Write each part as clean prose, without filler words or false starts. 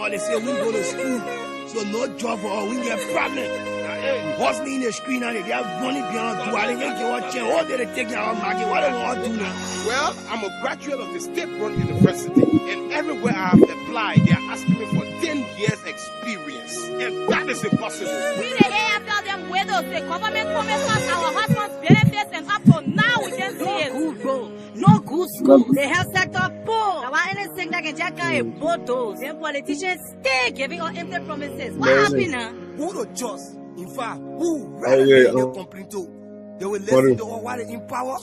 Or they say we go to school, so no job for all, we get problem. Hustling in the screen and they have money beyond do. I didn't get watching all they take our market. What do they want to do now? Well, I'm a graduate of the state-run university, and everywhere I have applied, they are asking me for 10 years experience, and that is impossible. We the AFL them widows, the government promised us our husbands benefits, and up to now we can see it. Good bro. No good school. The health sector poor. Now anything that can check out a bottles. Then politicians stay giving out empty promises. What happened now? Who the just? In fact, who really they complain to? They will listen to all what they in power.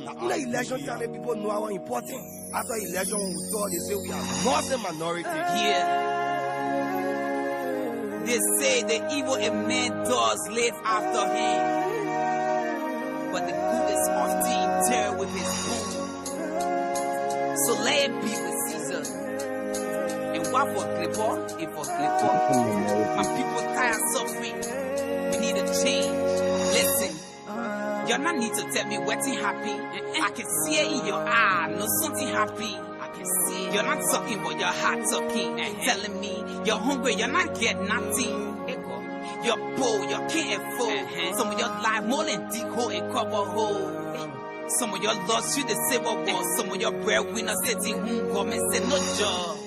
After election time, people know how important. After election, we thought they say we are not a minority. Yeah. They say the evil a man does live after him, but the good is often tear with his boot. So let it be with Caesar. And what for Clipper? If for Clipper, my people tired suffering. We need a change. Listen, you not need to tell me what's happy. I can see it in your eye. No something happy. I can see it. You're not talking, but your heart talking. Telling me you're hungry. You're not getting nothing. You're poor. You can't afford. Some of your life more than dig hole and cover hole. Some of your lost you the civil war. Some of your breadwinners sitting home government said no job.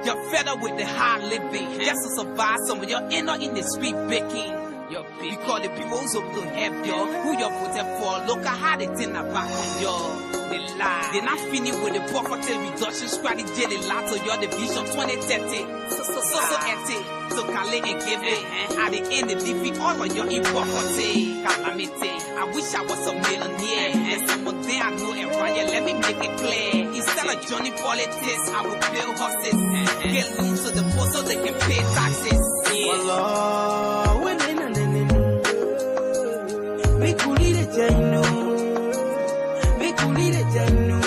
You're fed up with the hard living. Just to survive, some of your inner in the street baking. Because the people who's up to help you, who you're putting for, look at how they turn their back on you. They lie. They're not finished with the poverty reduction strategy. They lie to your division 2030. So empty. So Kale and give it. At the end, they defeat all of your improperty. Calamity. I wish I was a millionaire. And someone there I know and Ryan, let me make it clear. Instead of Johnny politics, I will build horses. Get loans to the poor so they can pay taxes. Yeah. We could eat it, I know. We could eat it, I know.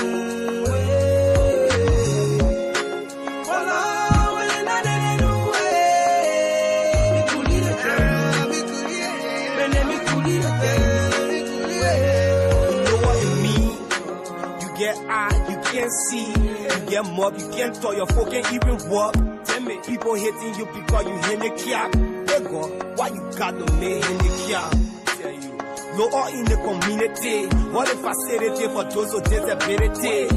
You can't see, you get mob, you can't talk, your folk can't even walk. Tell me, people hating you because you in the cap. They go, why you got the man in the cap? Tell you, you're all in the community. What if I say it for those with disability?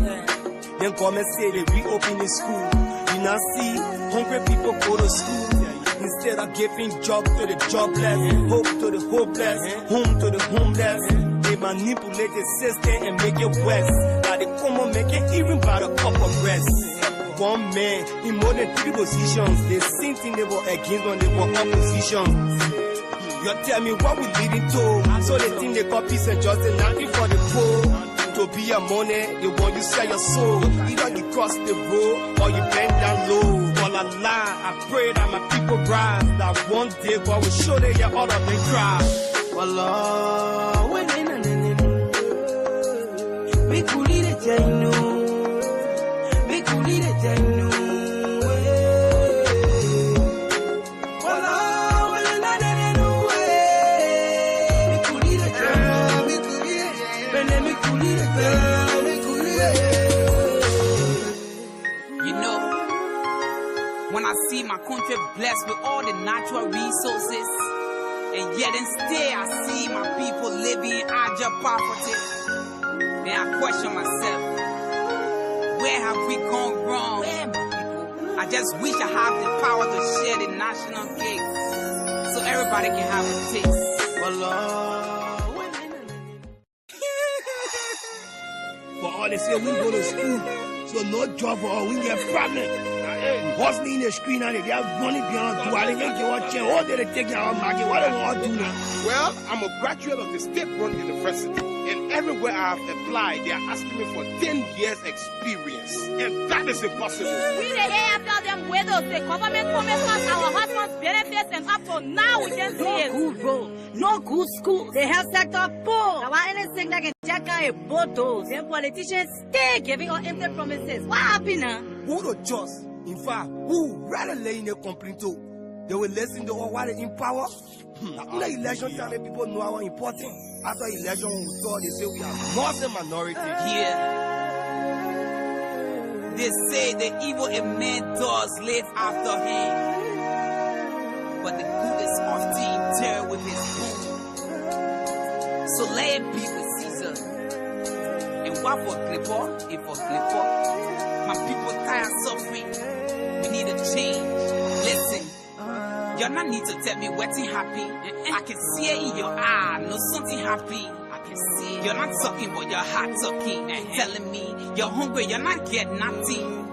Then come and say they reopen the school. You now see, hungry people go to school. Instead of giving job to the jobless, hope to the hopeless, home to the homeless. They manipulate the system and make it worse. Now they come on make it even by the cup of rest. One man in more than 3 positions. They same thing they were against when they were opposition. You tell me what we leading to. So they think they got peace and justice, nothing for the poor. To be your money, they want you sell your soul. Either you cross the road or you bend down low. All I lie, I pray that my people rise. That one day God will show they all of them cry. Wallah, we could eat it, I know. We could eat it, I know. You know, when I see my country blessed with all the natural resources, and yet instead I see my people living in abject poverty, then I question myself, where have we gone wrong? I just wish I had the power to share the national cake so everybody can have a taste. For all they say we go to school, so no job for all, we get problem. Hustling in the screen and they have money beyond do. I didn't get watching all they take our market. What do they want to do now? Well, I'm a graduate of the state-run university, and everywhere I have applied, they are asking me for 10 years experience, and that is impossible. We the AFL them widows, the government promised us our husbands benefits, and up to now we can see it. Good bro. No good school. The health sector poor. Now anything that can check out a bottles. Then politicians stay giving out empty promises. What happened now? Who the just? In fact, who rather lay in a complaint to? They will listen to all what they in power. After election time, people know how important. After election, we thought they say we are not a minority. Yeah. They say the evil in man does live after him, but the good is often tear with his boom. So let it be with Caesar. And what for Kpokai, if for Kpokai. My people tired suffering. We need a change. Listen, you're not need to tell me what's happy. I can see it in your eye, no something happy. I can see it. You're not talking, but your heart talking. Telling me you're hungry, you're not getting nothing.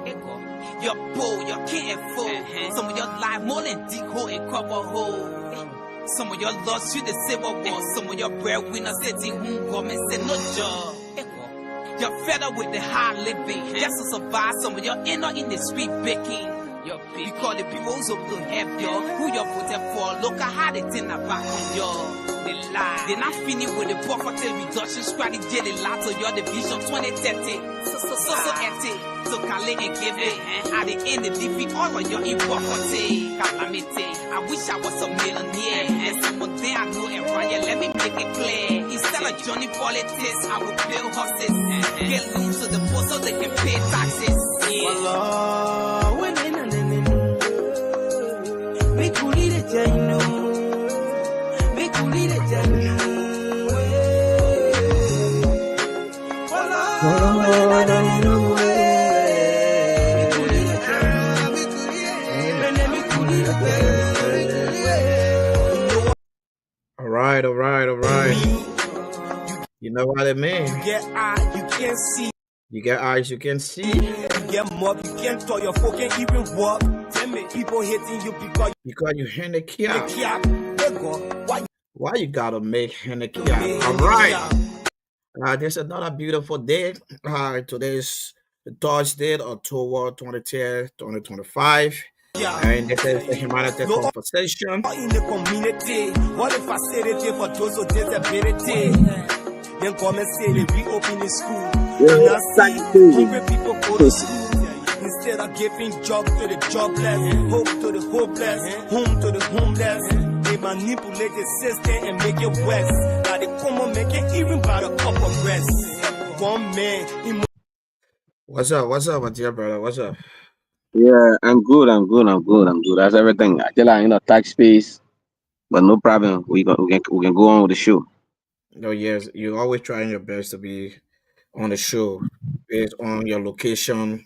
You're poor, you can't afford. Some of your life more than dig hole and cover hole. Some of your lost you the civil war. Some of your breadwinners said to whom government said no job. You're fed up with the hard living. Just to survive, some of your inner in the street baking. Because the people who's up to help you, who you're voting for, look at how they turn their back on you. They lie. They're not finished with the poverty reduction strategy. They lie to your division 2030. So empty. So collect and give it. At the end, they defeat all of your impoverty. Calamity. I wish I was a millionaire. And someone there I know and right, let me make it clear. Instead of joining politics, I will build horses. Get loans to the poor so they can pay taxes. All right. You know what I mean? You get eye, you can't see. You get eyes, you can see. You get mob, you can't talk, your folk can't even walk. Tell me, people hating you because you handicapped. Why Why you gotta make handicapped? All right. This is another beautiful day. Today is Thursday, October 20th, 2025. And this is the Humanity Conversation. in the community? What if I said it for those with disability? Then come and say they reopen the school. Now see, hungry people go to school. Instead of giving job to the jobless, hope to the hopeless, home to the homeless, they manipulate the system and make it worse. Now they come on make it even by the cup of rest. One man, What's up, my dear brother? What's up? Yeah, I'm good. That's everything. I tell her, tax space, but no problem. We can go on with the show. No, yes, you're always trying your best to be on the show based on your location,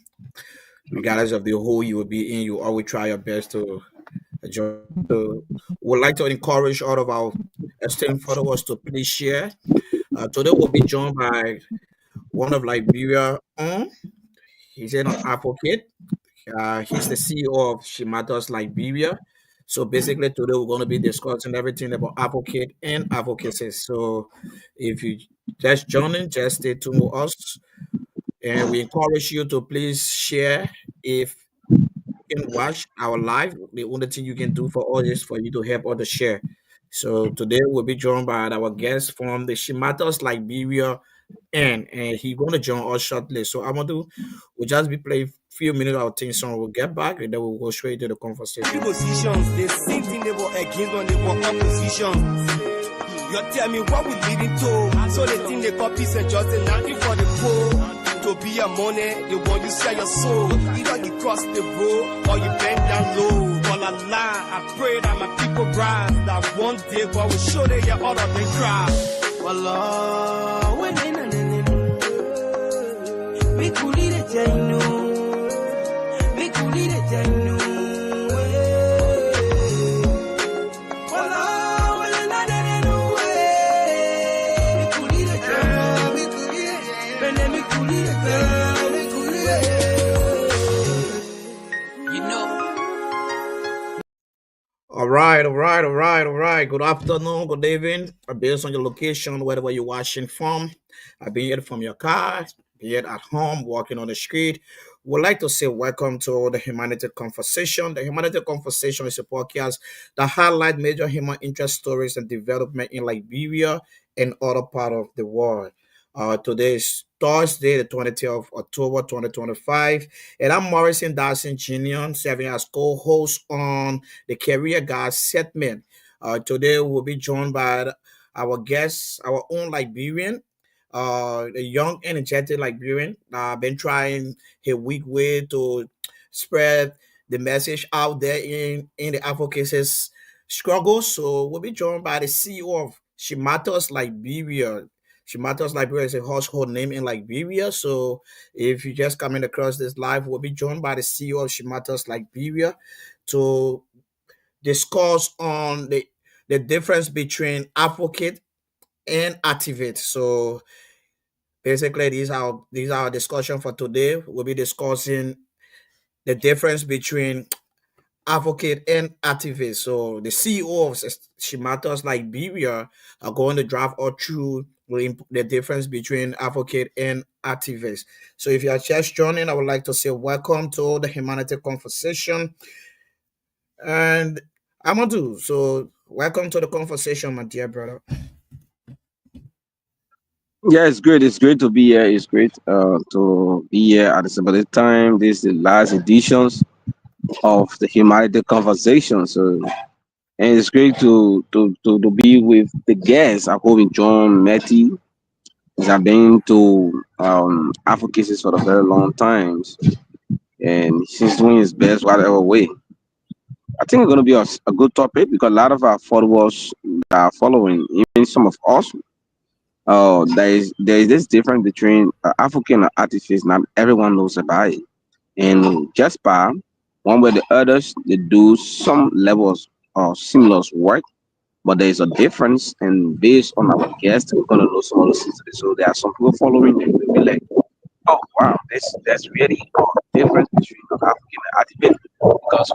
regardless of the hole you will be in. You always try your best to join. So, would like to encourage all of our esteemed followers to please share. Today we'll be joined by one of Liberia. He's an advocate. He's the CEO of She Matters Liberia. So basically, today we're going to be discussing everything about advocate and advocacy. So if you just joining, just stay tuned with us, and we encourage you to please share. If you can watch our live, the only thing you can do for us is for you to help others share. So today we'll be joined by our guest from the She Matters Liberia, and he's going to join us shortly. So Amadu, we'll just be playing few minutes of things song. We'll get back and then we'll go straight to the conversation. positions, the same thing they were against when they were opposition. You tell me what we leading to. So they think they got peace and justice, nothing for the poor. To be your money, they want you sell your soul. Either you cross the road or you bend down low. All I lie, I pray that my people rise. That one day God will show they get all of them cry. Wallah, when we could lead it, you know. We could lead it, you know. All right. Good afternoon, good evening. Based on your location, wherever you're watching from, be it from your car, be it at home, walking on the street. Would like to say welcome to the Humanity Conversation. The Humanity Conversation is a podcast that highlight major human interest stories and development in Liberia and other part of the world. Today is Thursday, the 20th of October, 2025, and I'm Morrison Dassin Jr., serving as co-host on the Career Guide segment. Today we'll be joined by our guests, our own Liberian, a young, energetic Liberian, been trying his weak way to spread the message out there in the advocacy's struggle. So we'll be joined by the CEO of She Matters Liberia. She Matters Liberia is a household name in Liberia. So if you just coming across this live, we'll be joined by the CEO of She Matters Liberia to discuss on the difference between advocate and activate. So basically, these are our discussion for today. We'll be discussing the difference between advocate and activist. So the CEO of She Matters Liberia are going to drive us through the difference between advocate and activist. So if you are just joining, I would like to say welcome to the Humanity Conversation. And Amadu, so welcome to the conversation, my dear brother. Yeah, it's great. It's great to be here. It's great to be here at the same time. This is the last editions of the Humanity Conversation. So, and it's great to be with the guests. I hope you John Mentee. He's have been to advocacy for a very long time, and he's doing his best whatever way. I think it's going to be a good topic because a lot of our followers are following, even some of us. There is this difference between African and artifice. Not everyone knows about it, and just by one way or the others, they do some levels of similar work, but there is a difference. And based on our guests, we're gonna know some of those things. So there are some people following them. They'll be like, "Oh wow, that's really a difference between an African and artifice because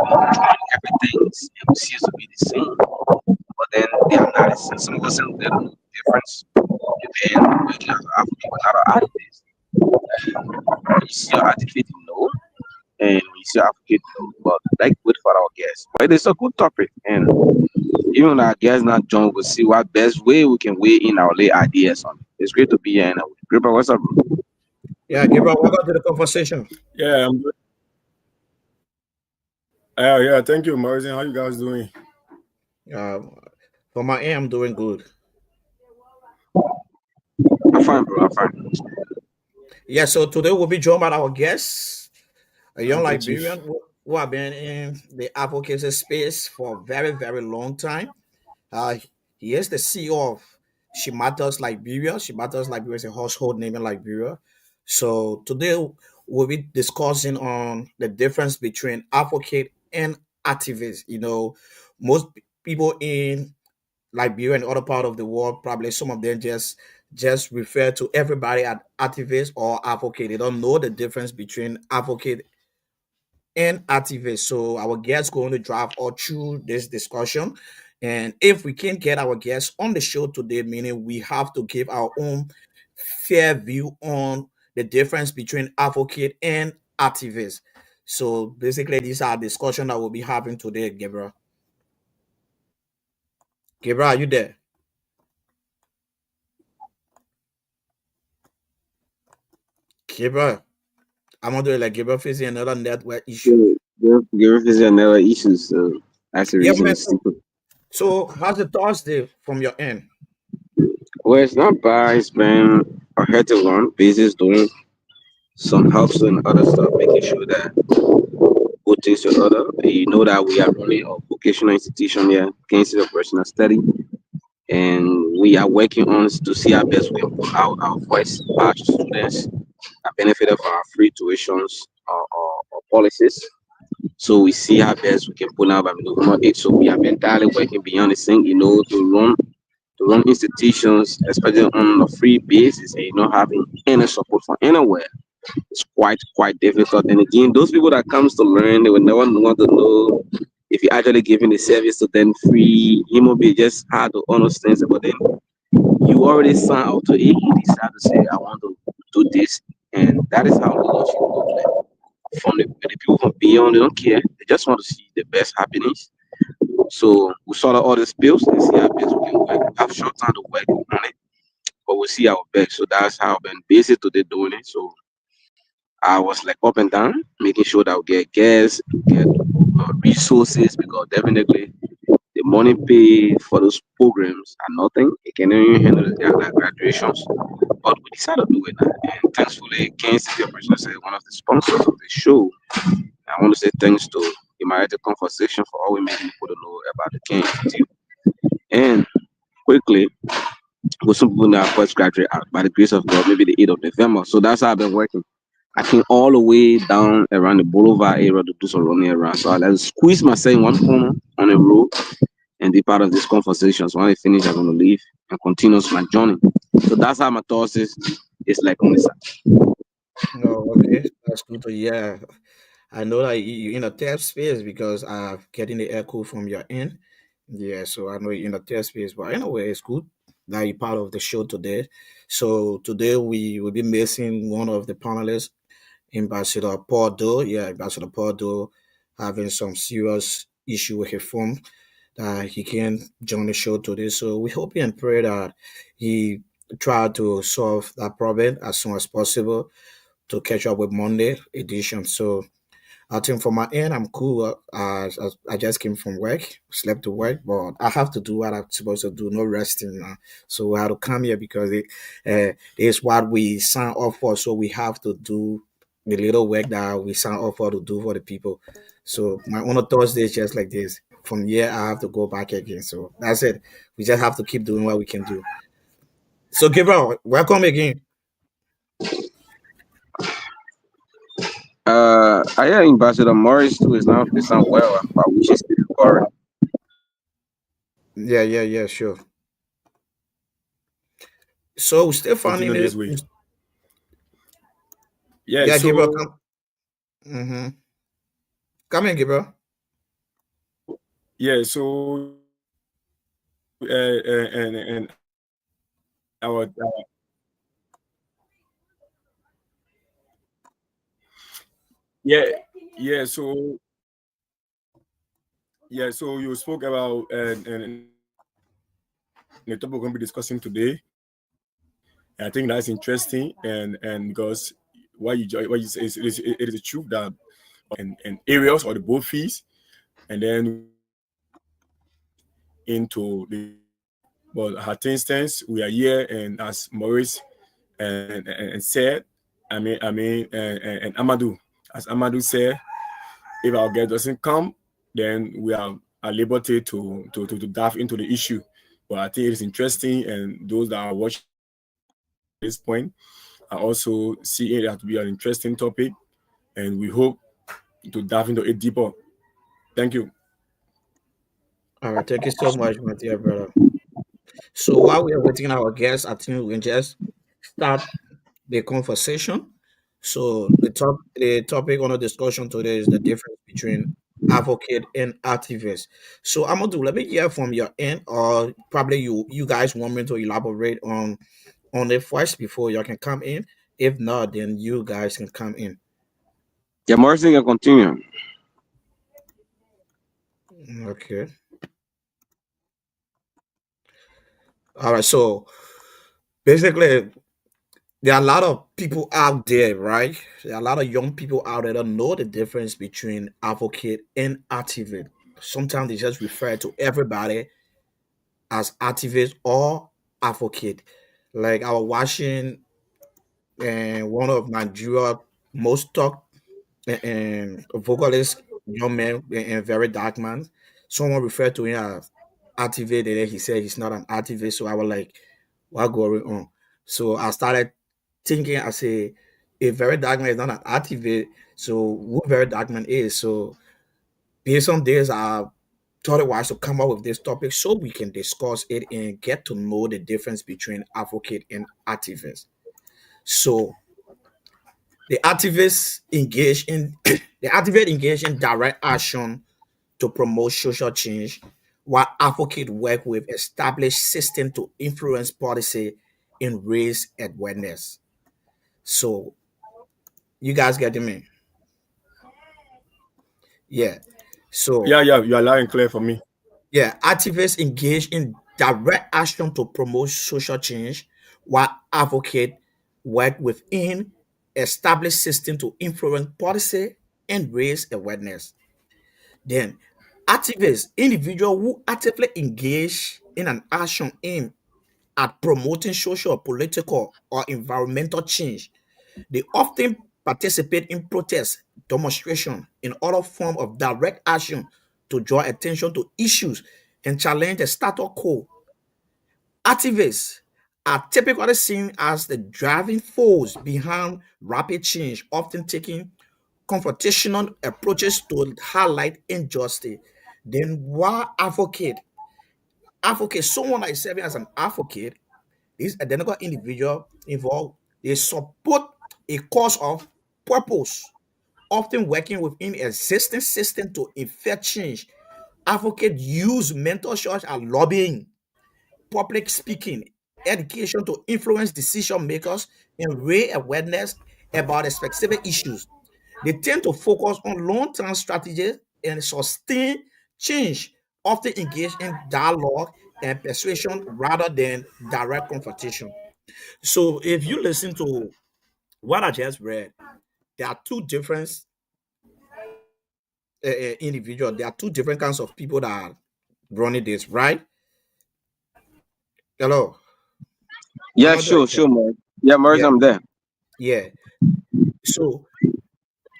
everything seems to be the same." But then they are not the same. Some of us they don't know the difference. And then we have African with other artists. You see your artifact, you know, and you see your advocate, you know, but like good for our guests. But it's a good topic, and even our guests not join, we'll see what best way we can weigh in our lay ideas on it. It's great to be here. And Gabriel, what's up, bro? Yeah, Gabriel, welcome to the conversation. Yeah, yeah. Thank you, Morrison. How you guys doing? Uh, for my end, I'm doing good. I'm fine, bro. I'm fine. Yeah, so today we'll be joined by our guests, a young Okay, Chief. Liberian who have been in the advocacy space for a very, very long time. Uh, he is the CEO of She Matters Liberia. She Matters Liberia is a household name in Liberia. So today we'll be discussing on the difference between advocate and activist. You know, most people in Liberia and other part of the world, probably some of them just refer to everybody as activist or advocate. They don't know the difference between advocate and activist. So our guests going to drive all through this discussion. And if we can get our guests on the show today, meaning we have to give our own fair view on the difference between advocate and activist. So basically, these are discussion that we'll be having today, Gabriel. Gabriel, are you there? Gabriel, I'm not doing like Gabriel facing another network issue. Give us another issues. So that's the Yeah, reason man. it's simple. So how's the Thursday from your end? Well, it's not bad. It's been a hectic one. Busy doing some helps and other stuff, making sure that good things to other. You know that we are running a vocational institution here, Council of Personal Study, and we are working on to see our best we can put out our voice out to students that benefited from our free tuitions or policies. So we see how best we can put out by it. So we have been entirely working beyond the scene, you know, to run institutions, especially on a free basis, and not having any support from anywhere. It's quite difficult. And again, those people that comes to learn, they will never want to know if you're actually giving the service to them free. It will be just hard to understand. But then you already sign out to it. You decide to say, I want to do this, and that is how the launching goes. Like, from the people from beyond, they don't care. They just want to see the best happenings. So we sort of all the spills and see how best we can work. We have short time to work on it, but we'll see our best. So that's how I've been busy today doing it. So I was like up and down, making sure that we get gas, get resources, because definitely the money pay for those programs are nothing. It can even handle their graduations. But we decided to do it now. And thankfully, Ken City Operations is one of the sponsors of the show. I want to say thanks to the Conversation for always making people to know about the Ken Institute. And quickly, with some people now first graduate out by the grace of God, maybe the 8th of November. So that's how I've been working. I came all the way down around the Boulevard area to do some running around. So I like squeeze myself in one corner on the road and be part of this conversation. So when I finish, I'm gonna leave and continue my journey. So that's how my thoughts is like on this side. No, okay, that's good to hear. I know that you're in a test space because I'm getting the echo from your end. Yeah, so I know you're in a test space, but anyway, it's good that you're part of the show today. So today we will be missing one of the panelists, Ambassador Paul Doe. Yeah, Ambassador Paul Doe having some serious issue with his phone that he can't join the show today. So we hope and pray that he try to solve that problem as soon as possible to catch up with Monday edition. So I think for my end, I'm cool. I just came from work, slept to work, but I have to do what I'm supposed to do, no resting now. So I had to come here because it's what we sign up for. So we have to do the little work that we sign up for to do for the people. So my own Thursday is just like this. From here, I have to go back again. So that's it. We just have to keep doing what we can do. So Gabriel, welcome again. I hear Ambassador Morris too is not well, but we should still recording. Yeah, yeah, yeah, sure. So we're still finding Continue it. this way. Yeah, Yeah, Gabriel, so come. Mm-hmm. Come in, Gabriel. yeah, so and our yeah, yeah, so yeah, so you spoke about and the topic we're going to be discussing today. And I think that's interesting, and because what you say it is the truth that and areas or the both fees, and then into the but at instance we are here, and as Maurice and said, and Amadu, as Amadu said, if our guest doesn't come, then we are at liberty to dive into the issue. But I think it is interesting, and those that are watching this point are also seeing it to be an interesting topic, and we hope to dive into it deeper. Thank you. All right, thank you so much, my dear brother. So while we are waiting our guests, I think we can just start the conversation. So the topic on the discussion today is the difference between advocate and activist. So Amadou, let me hear from your end, or probably you guys want me to elaborate on the first before you can come in. If not, then you guys can come in. Yeah, Morrison can continue. Okay. All right. So basically, there are a lot of people out there, right? There are a lot of young people out there that know the difference between advocate and activist. Sometimes they just refer to everybody as activist or advocate. Like I was watching one of Nigeria most talk and vocalist young man and very dark man. Someone referred to him as activist, and then he said he's not an activist. So I was like, what going on? So I started thinking, I say, if very dark man is not an activist, so who very dark man is? So based on this, I thought it was to come up with this topic so we can discuss it and get to know the difference between advocate and activist. So the activists engage in the activist engage in direct action to promote social change, while advocates work with established system to influence policy and raise awareness. So you guys getting me? Yeah. So Yeah, yeah, you are loud and clear for me. yeah, activists engage in direct action to promote social change, while advocates work within established system to influence policy and raise awareness. Then Activists, individuals who actively engage in an action aimed at promoting social, political, or environmental change. They often participate in protests, demonstration, and other form of direct action to draw attention to issues and challenge the status quo. Activists are typically seen as the driving force behind rapid change, often taking confrontational approaches to highlight injustice. Then, while someone that is serving as an advocate, this identical individual involved, they support a cause of purpose, often working within existing system to effect change. Advocates use mentorship and lobbying, public speaking, education to influence decision makers and raise awareness about the specific issues. They tend to focus on long-term strategies and sustain change, often engage in dialogue and persuasion rather than direct confrontation. So if you listen to what I just read, there are two different individuals. There are two different kinds of people that are running this, right? Hello, Yeah, Amadu, are you sure, there? sure, man. Yeah, Morrison, Yeah, I'm there. yeah. So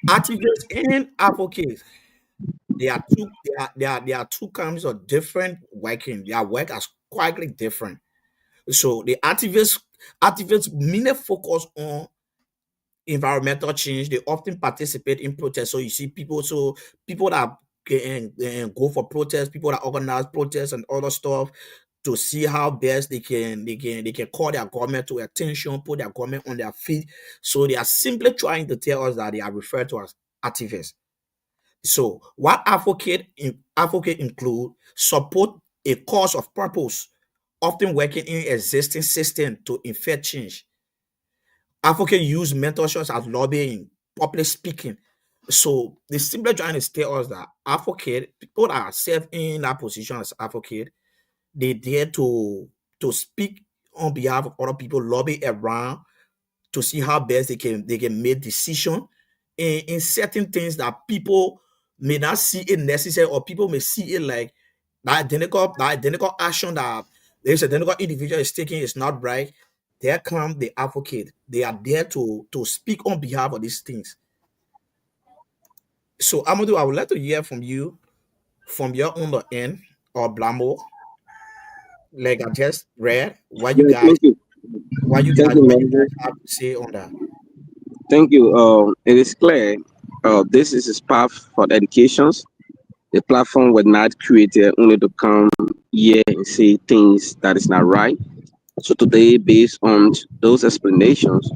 activists and advocates, there are two kinds of different working. Their work is quite different. So the activists mainly focus on environmental change. They often participate in protests. So you see people, people that go for protests, people that organize protests and other stuff to see how best they can call their government to attention, put their government on their feet. So they are simply trying to tell us that they are referred to as activists. So what advocate include support a cause of purpose, often working in existing system to effect change. Advocate use mentorships as lobbying, public speaking. So they simply trying to tell us that advocate, people that are served in that position as advocate, they dare to speak on behalf of other people, lobby around to see how best they can make decision in certain things that people may not see it necessary, or people may see it like the identical action that this identical individual is taking is not right. There come the advocate. They are there to speak on behalf of these things. So Amadu, I would like to hear from you from your own end, or Blamo, like I just read, Yeah, thank you. Thank you, what you Morrison. guys have to say on that. Thank you. It is clear. This is a path for the educations. The platform was not created only to come here and say things that is not right. So today, based on those explanations,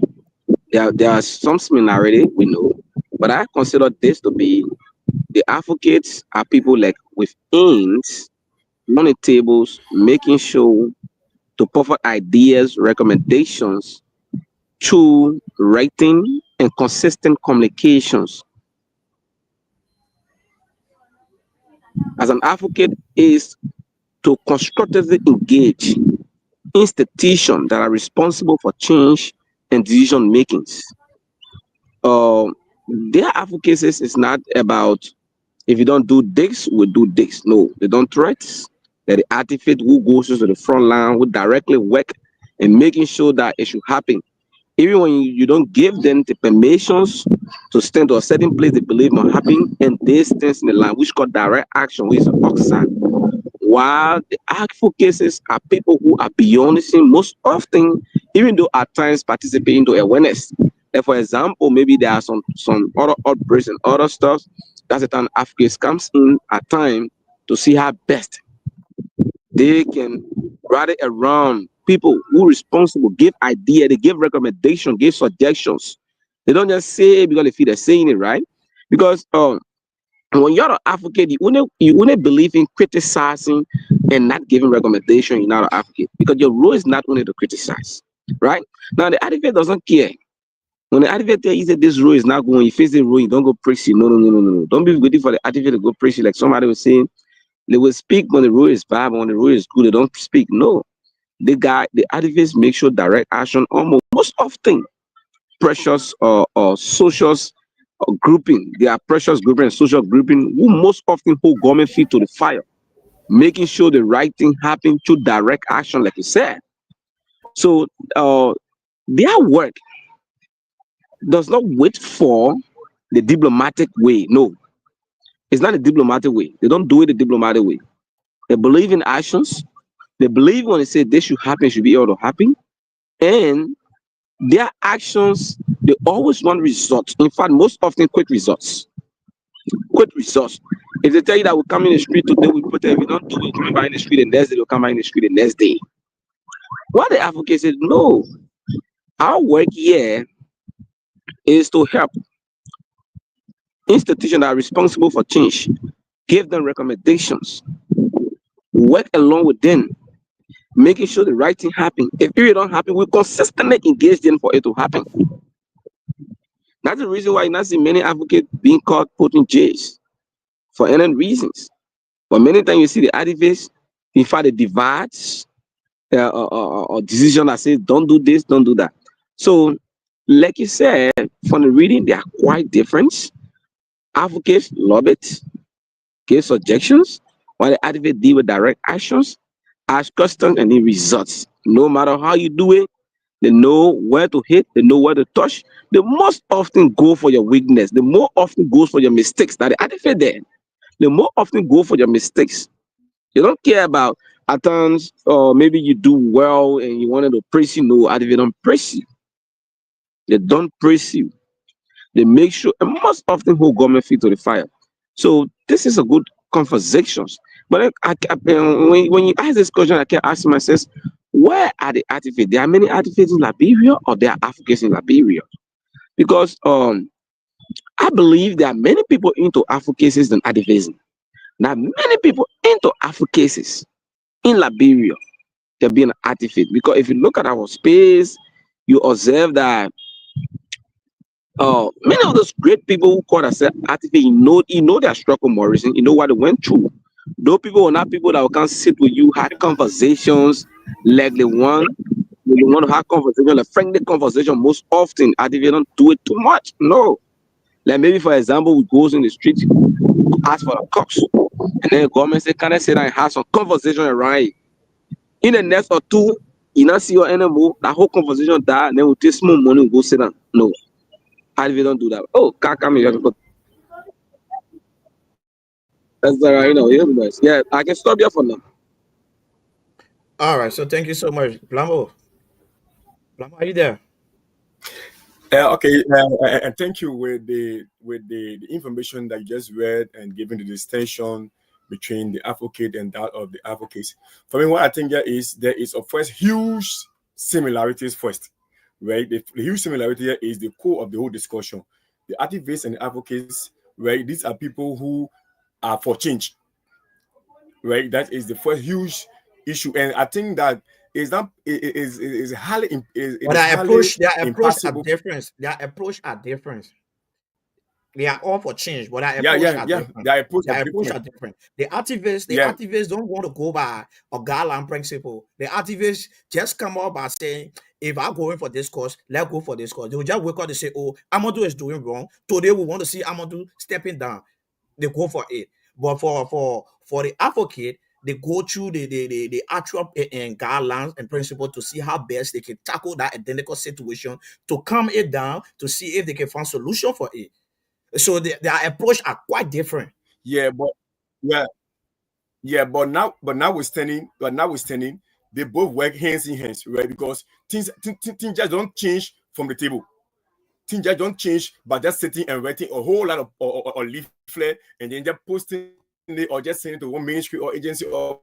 there are some similarity we know, but I consider this to be the advocates are people like with aims on the tables, making sure to provide ideas, recommendations through writing and consistent communications. As an advocate is to constructively engage institutions that are responsible for change and decision makings. Uh, their advocacy is not about if you don't do this, we'll do this. No, they don't threats. They're the advocate who goes to the front line, who directly work and making sure that it should happen. Even when you don't give them the permissions to stand to a certain place they believe will happen, and they stand in the line, which called direct action, which is oxide. While the advocacies are people who are beyond the scene most often, even though at times participating to awareness. And for example, maybe there are some other outbreaks and other stuff. That's the time advocates comes in at time to see how best they can rally around people who responsible, give idea, they give recommendation, give suggestions. They don't just say because they feel they're saying it right. Because when you're an advocate, you only believe in criticizing and not giving recommendation. You're not an advocate because your role is not only to criticize, right? Now the advocate doesn't care. When the advocate tell you that this role is not going, you face the role, you don't go preach it. No, no, no, no, no, no. Don't be waiting for the advocate to go preach it. Like somebody was saying, they will speak when the rule is bad, but when the rule is good, they don't speak. No, the advocates make sure direct action almost most often precious or socials grouping, there are precious grouping and social grouping who most often hold government feet to the fire, making sure the right thing happen through direct action, like you said. So their work does not wait for the diplomatic way. No, it's not a diplomatic way. They don't do it the diplomatic way. They believe in actions. They believe when they say this should happen, it should be able to happen. And their actions, they always want results. In fact, most often quick results. Quick results. If they tell you that we come in the street today, we put it, if you don't do it, come by in the street the next day, they'll come by in the street the next day. What the advocate said, no, our work here is to help institutions that are responsible for change, give them recommendations, work along with them, making sure the right thing happen. If it don't happen, we consistently engage them for it to happen. That's the reason why you not see many advocates being caught, put in jails for any reasons. But many times you see the activists, in fact, they divide or decision that says don't do this, don't do that. So, like you said, from the reading, they are quite different. Advocates love it, give suggestions, while the activists deal with direct actions, ask questions, and the results. No matter how you do it, they know where to hit, they know where to touch. They most often go for your weakness. They more often goes for your mistakes. That the activist there, they more often go for your mistakes. They don't care about at times, or maybe you do well and you wanted to praise you. No, activists don't praise you. They don't praise you. They make sure, and most often hold government feet to the fire. So this is a good conversations. But when you ask this question, I can ask myself, where are the activists? There are many activists in Liberia, or there are Africans in Liberia, because I believe there are many people into advocacy than activism. There are many people into advocacy in Liberia than being an activist. Because if you look at our space, you observe that many of those great people who call themselves activists, you know their struggle, Morrison, you know what they went through. Those people are not people that will come sit with you, have conversations like they want to have conversation, like friendly conversation. Most often, activists don't do it too much. No. Like maybe for example, we goes in the street, ask for the cops, and then the government say, can I sit down and have some conversation around it? In the next or two, you not see your enemy, that whole conversation die, and then we take small money and go sit down. No. Activists don't do that. Oh, can't come here. That's all right, yeah, I can stop here for now. All right, so thank you so much, Blamo. Blamo, are you there? Okay, and thank you with the information that you just read and given the distinction between the advocate and that of the advocates. For me, what I think there is of course huge similarities first, right? The huge similarity here is the core of the whole discussion. The activists and the advocates, right? These are people who are for change, right? That is the first huge issue, and I think that is not is highly it But is highly their approach are impossible. different. Their approach are different. They are all for change, but their Yeah, approach yeah, are yeah. different. Their approach are Their approach are different. different. The Yeah, activists don't want to go by a guideline principle. The activists just come up by saying, if I'm going for this course, let's go for this course. They will just wake up and say, oh, Amadu is doing wrong. Today we want to see Amadu stepping down. They go for it. But for the advocate, they go through the actual guidelines and principles to see how best they can tackle that identical situation, to calm it down, to see if they can find solution for it. So their approach are quite different. yeah, but yeah, yeah, but notwithstanding, they both work hands in hands, right? Because things just don't change from the table. Things just don't change by just sitting and writing a whole lot of or leaflet and then just posting it or just sending it to one ministry or agency or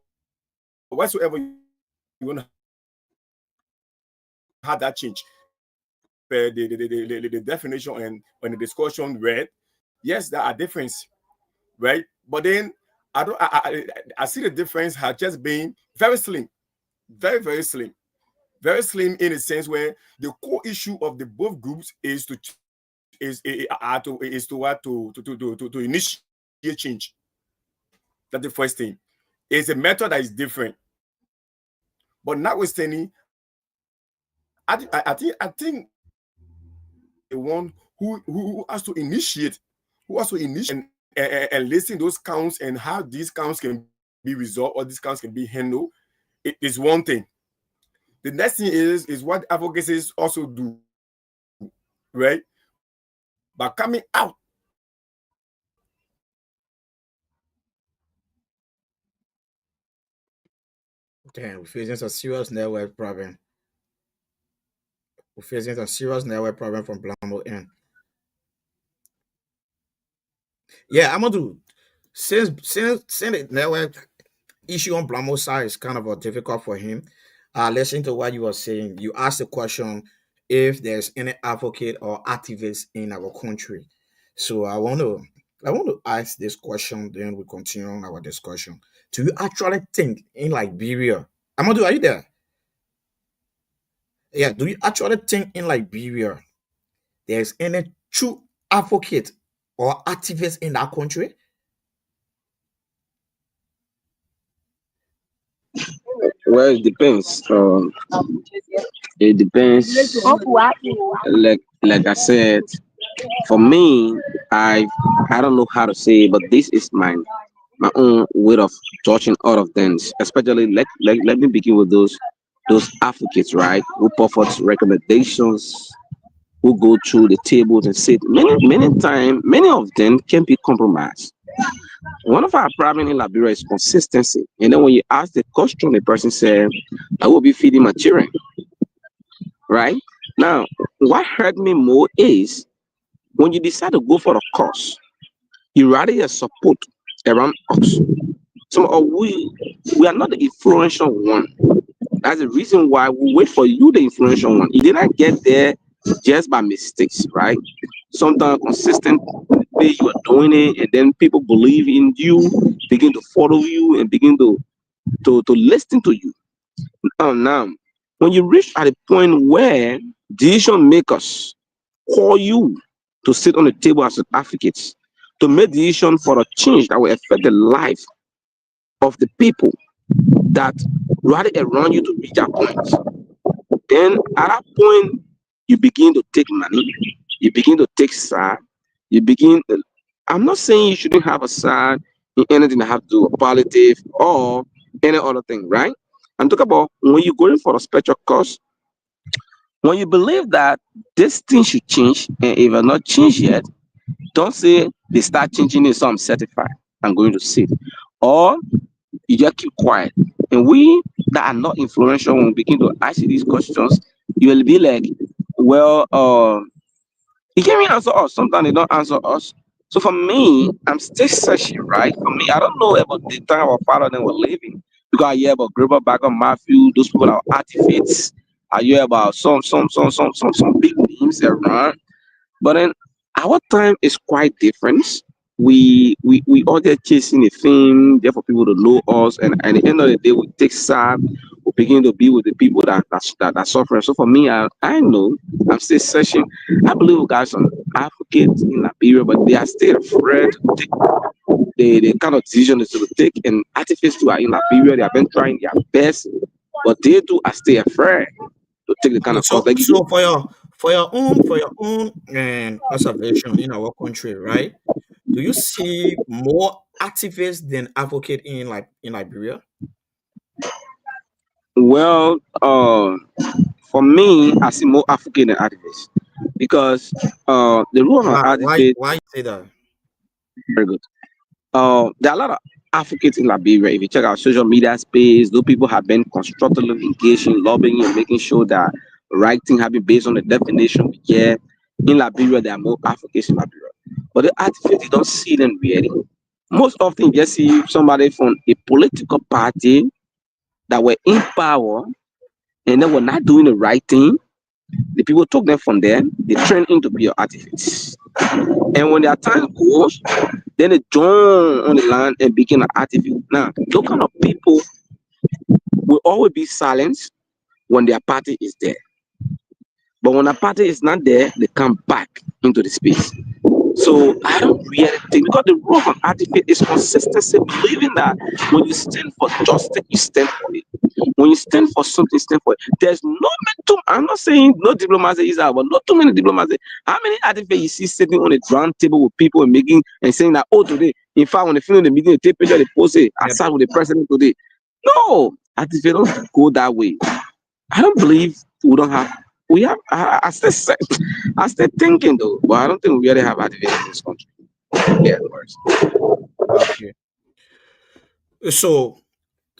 whatsoever you want to have that change. The definition and when the discussion read, yes, there are differences, right? But then I see the difference has just been very slim, very very slim, very slim in a sense where the core issue of the both groups is to initiate change. That's the first thing. It's a method that is different, but notwithstanding, I think the one who has to initiate, and listing those counts and how these counts can be resolved or these counts can be handled. It is one thing. The next thing is what advocacies also do, right? By coming out. Damn, we're facing some serious network problem. We're facing some serious network problem from Blamo end. Yeah, Amadu, since the network issue on Blamo's side is kind of difficult for him. Listening to what you were saying, you asked the question if there's any advocate or activist in our country. So I want to ask this question, then we continue on our discussion. Do you actually think in Liberia? Amadu, are you there? Yeah, do you actually think in Liberia there's any true advocate or activist in that country? Well, it depends. It depends. Like I said, for me, I don't know how to say, but this is my own way of judging all of them. Especially let me begin with those advocates, right? Who put forth recommendations, who go through the tables and sit. Many times, many of them can be compromised. One of our problem in Liberia is consistency. And then when you ask the question, the person said, "I will be feeding my children." Right now, what hurt me more is when you decide to go for a cause, you rather your support around us. So we are not the influential one. That's the reason why we wait for you, the influential one. You did not get there just by mistakes, right? Sometimes consistent way you are doing it, and then people believe in you, begin to follow you, and begin to listen to you. Now, when you reach at a point where decision makers call you to sit on the table as advocates to make decision for a change that will affect the life of the people that rather around you to reach that point, then at that point you begin to take money, you begin to take side, you begin. I'm not saying you shouldn't have a side in anything that have to do with politics or any other thing, right? I'm talking about when you're going for a special cause, when you believe that this thing should change, and if it's not changed yet, don't say they start changing it, so I'm certified. I'm going to sit. Or you just keep quiet. And we that are not influential, when we begin to ask you these questions, you will be like, well, you can't even answer us. Sometimes they don't answer us. So for me, I'm still searching, right? For me, I don't know about the time our father then were living. Because I hear about Gabriel back on Matthew, those people are artifacts. I hear about some big names around. But then our time is quite different. We all there chasing a thing, there for people to know us, and at the end of the day, we take side, we begin to be with the people that are suffering. So for me, I know I'm still searching. I believe we got some advocates in Liberia, but they are still afraid to take the kind of decision they to take. And activists who are in Liberia, they have been trying their best, but they too are still afraid to take the kind of course. So, Like you, so for your own observation in our country, right? Do you see more activists than advocate in Liberia? well, for me, I see more African than activists because the role of an advocate Why you say that? very good. There are a lot of advocates in Liberia. If you check out social media space, those people have been constructively engaged in lobbying and making sure that right thing have been based on the definition we get. In Liberia, there are more advocates in Liberia. But the activists, you don't see them really. Most often, you just see somebody from a political party that were in power and they were not doing the right thing. The people took them from there, they trained into be activists. And when their time goes, then they join on the land and become an activist. Now, those kind of people will always be silenced when their party is there. But when a party is not there, they come back into the space. So I don't really think because the role of an activist is consistency, believing that when you stand for justice, you stand for it. When you stand for something, stand for it. There's I'm not saying no diplomacy is out, but not too many diplomacy. How many artifacts you see sitting on a round table with people and making and saying that, oh, today, in fact, when they finish the meeting, they take picture, they post it, I sat with the president today. No, artifacts don't go that way. I don't believe we don't have. We have. I still thinking though, but I don't think we really have artifacts in this country. Yeah, of course. Okay. So,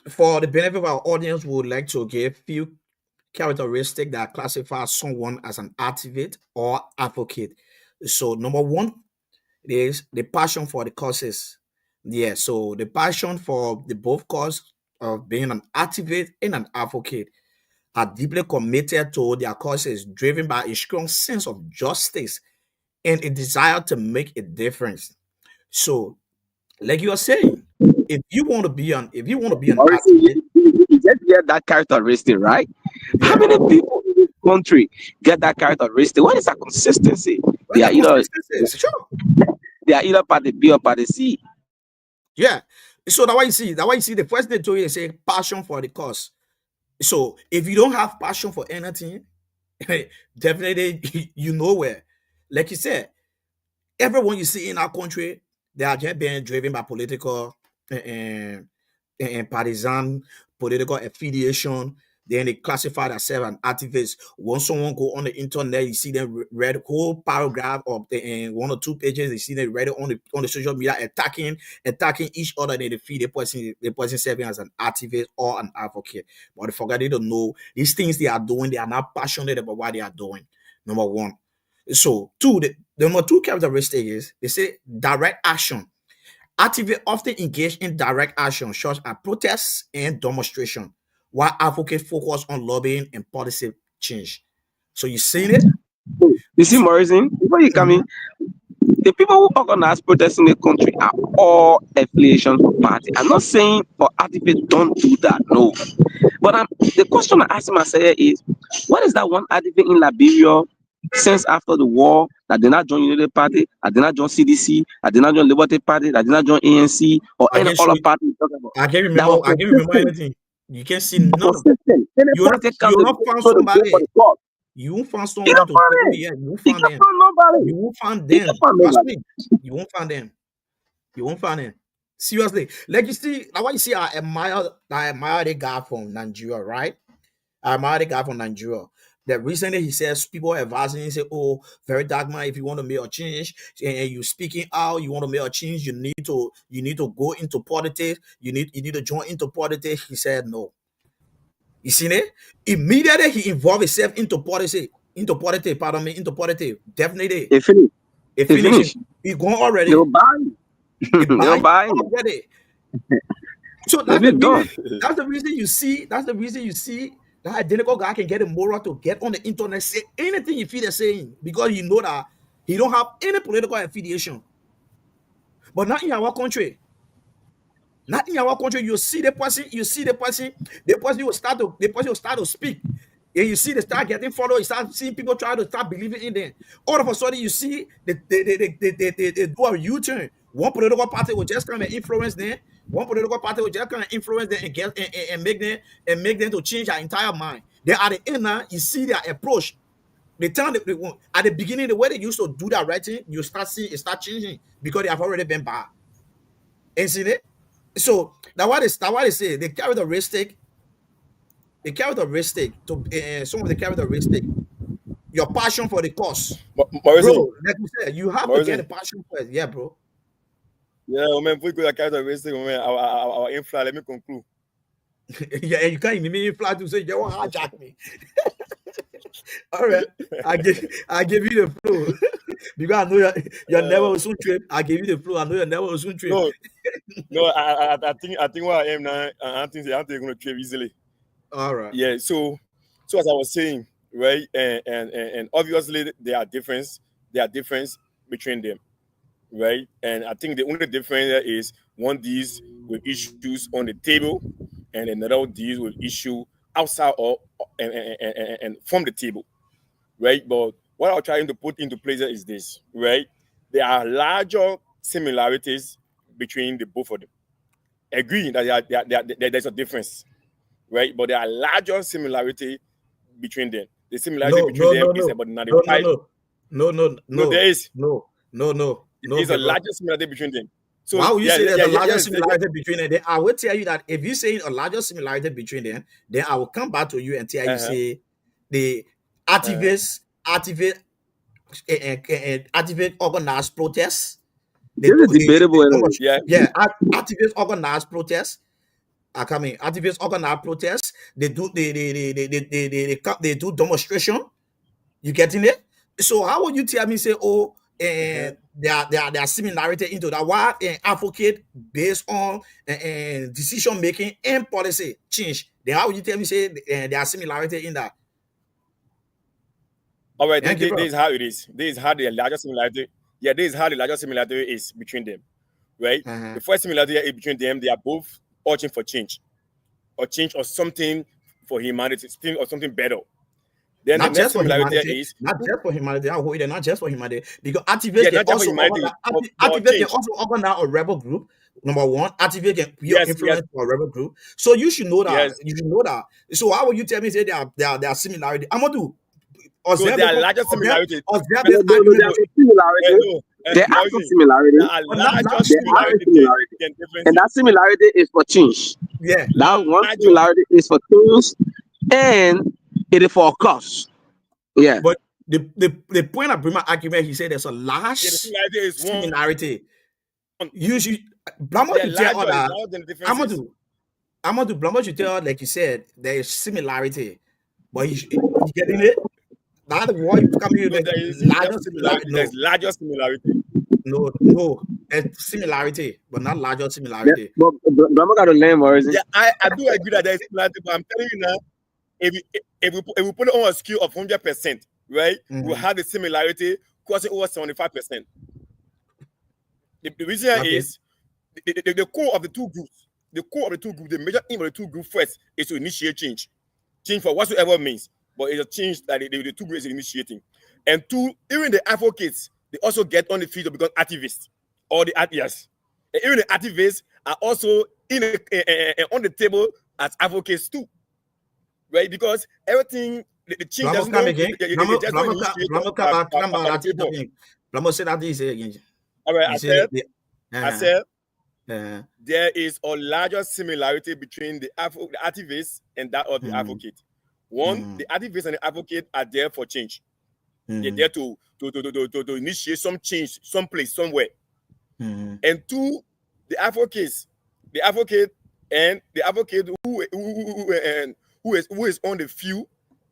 for the benefit of our audience, we would like to give few characteristics that classify someone as an activist or advocate. So, number one is the passion for the causes. Yeah, so the passion for the both cause of being an activist and an advocate are deeply committed to their causes, driven by a strong sense of justice and a desire to make a difference. So, like you are saying, if you want to be an Morrison, activist, you just get that characteristic, right? How yeah, many people in this country get that characteristic? What is that consistency? well, They the are either consistency, sure. they are either party B or party C. Yeah. So that why you see the first thing to you is say passion for the cause. So if you don't have passion for anything, definitely you know where. Like you said, everyone you see in our country, they are just being driven by political and, and partisan political affiliation. Then they classify themselves as activists. Once someone go on the internet, you see them read whole paragraph of one or two pages. You see them read it on the social media attacking each other. Then they feel the person serving as an activist or an advocate. But they forget they don't know these things they are doing. They are not passionate about what they are doing. Number one. So, two, the number two characteristic is they say direct action. Activists often engage in direct action, such as protests and demonstration, while advocates focus on lobbying and policy change. So you seen it? You see, Morrison, before you come in, Mhm. the people who organize protests in the country are all affiliations for party. I'm not saying for activists don't do that, no. But the question I ask myself is, what is that one activist in Liberia since after the war that did not join United Party, that did not join CDC, that did not join Liberty Party, that did not join ANC or I any can show other you. party you're talking about? I can't That was remember. I can't remember consistent, anything. You can see none of. consistent. Any You will not. party You come, will they not go, find so they go for somebody. the cause. You won't find You someone don't to say, "Oh find it. yeah," you won't You find can't them. find nobody. You won't find You them. can't find Trust nobody. me. You won't find them. You won't find them. Seriously. Like you see, now what you see, I admire the guy from Nigeria, right? I admire the guy from Nigeria. That recently he says people are advising him, say, oh, very dark man, if you want to make a change and you speaking out, you want to make a change, you need to go into politics, you need to join into politics. He said no. You see it? Immediately he involved himself into politics. Definitely. They finish. It They finishing. finish. He gone They will already. buy you. It They will buy buy you. already. So They that's be the reason. done. That's the reason you see. That's the reason you see that identical guy can get a moral to get on the internet, say anything he feel they're saying because you know that he don't have any political affiliation. But not in our country. Not in our country. You see the person. The person will start to speak. And you see they start getting followed. You start seeing people try to start believing in them. All of a sudden, you see they do a U-turn. One political party will just come and influence them. One political party will just come and influence them and get and make them to change their entire mind. Then at the end now, you see their approach. The time they want at the beginning, the way they used to do that writing, you start seeing it start changing because they have already been bad. And see it? So that what they say some of the characteristic, your passion for the cause. Morrison, Bro, like you said, you have to get Morrison. the passion first. Yeah, bro. Yeah, man, we go characteristic, man. Our influence. Let me conclude. Yeah, and you can't even fly to say you want to hijack me. All right. I give you the flow. Because I know you're never will soon trip. I give you the flow. I know you're never will soon trip. No. I think where I am now. I think they're going to trip easily. All right. Yeah. So as I was saying, right, and obviously there are difference between them, right? And I think the only difference is one deals with issues on the table, and another deals with issue outside or and from the table, right? But what I'm trying to put into place is this, right? There are larger similarities between the both of them. Agree that there's a difference, right? But there are larger similarity between them. The similarity between them is about 95. No, there is. No. There's a larger similarity between them. So why would you say there's a larger similarity between them? Then I will tell you that if you say a larger similarity between them, then I will come back to you and tell you say the activists organized protests. This is debatable. Activists organized protests. Activists organize protests. They do demonstration. You getting it? So how would you tell me say there are similarity into that? Why advocate based on decision making and policy change? Then how would you tell me say there are similarity in that? All right, this is how it is. This is how the larger similarity. Yeah, this is how the larger similarity is between them, right? The first similarity is between them. They are both urging for change, or something for humanity, or something better. Then not the next similarity is not just for humanity. I'll hold it, not just for humanity, because activists can also organize a rebel group. Number one, activate can be influence for a rebel group. So you should know that. You should know that. So how would you tell me say there are similarity? Amadu. So there are larger similarities. There are some similarities. And that similarity is for change. Yeah. That one similarity is for change, and it is for a cause. Yeah. But the point of Brima argument, he said there's a large similarity. Usually, Blamo should tell that. Amadu, Blamo should tell, like you said, there is similarity, but he's getting it. That's why you come here. There's larger similarity. No, it's similarity, but not larger similarity. Yeah, but Blamo got to learn, Morrison. Yeah, I do agree that there is similarity, but I'm telling you now, if we put it on a scale of 100%, right, we'll have the similarity crossing over 75%. The reason is the core of the two groups. The major aim of the two groups first is to initiate change for whatsoever means. But it's a change that the two groups are initiating. And two, even the advocates, they also get on the field to become activists. Or the activists. And even the activists are also on the table as advocates too. Right? Because everything, the change doesn't come again. Blamo said that this again. All right, I said there is a larger similarity between the activists and that of the advocate. One, the activists and the advocate are there for change. They're there to initiate some change, someplace, somewhere. And two, the advocate who is on the field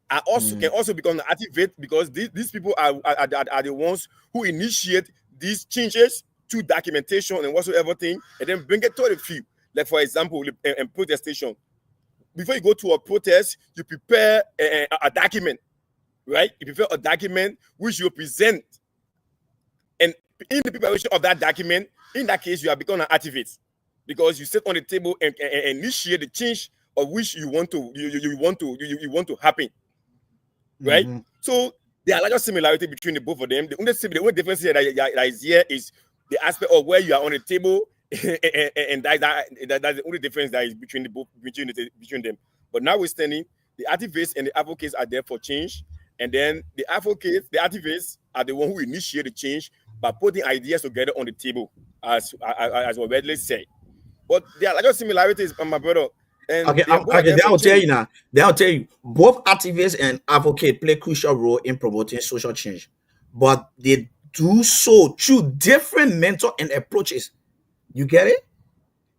can also become an activist, because these people are the ones who initiate these changes to documentation and whatsoever thing, and then bring it to the field. Like for example, in protestation. Before you go to a protest, you prepare a document, right? You prepare a document which you present. And in the preparation of that document, in that case, you have become an activist, because you sit on the table and initiate the change of which you want to happen, right? So there are larger similarity between the both of them. The only difference here that is here is the aspect of where you are on the table. And that's the only difference that is between them. But notwithstanding, the activists and the advocates are there for change, and then the activists are the one who initiate the change by putting ideas together on the table, as we readily say. But there are larger similarities, my brother. And I'll tell you now. They'll tell you both activists and advocates play a crucial role in promoting social change, but they do so through different methods and approaches. You get it?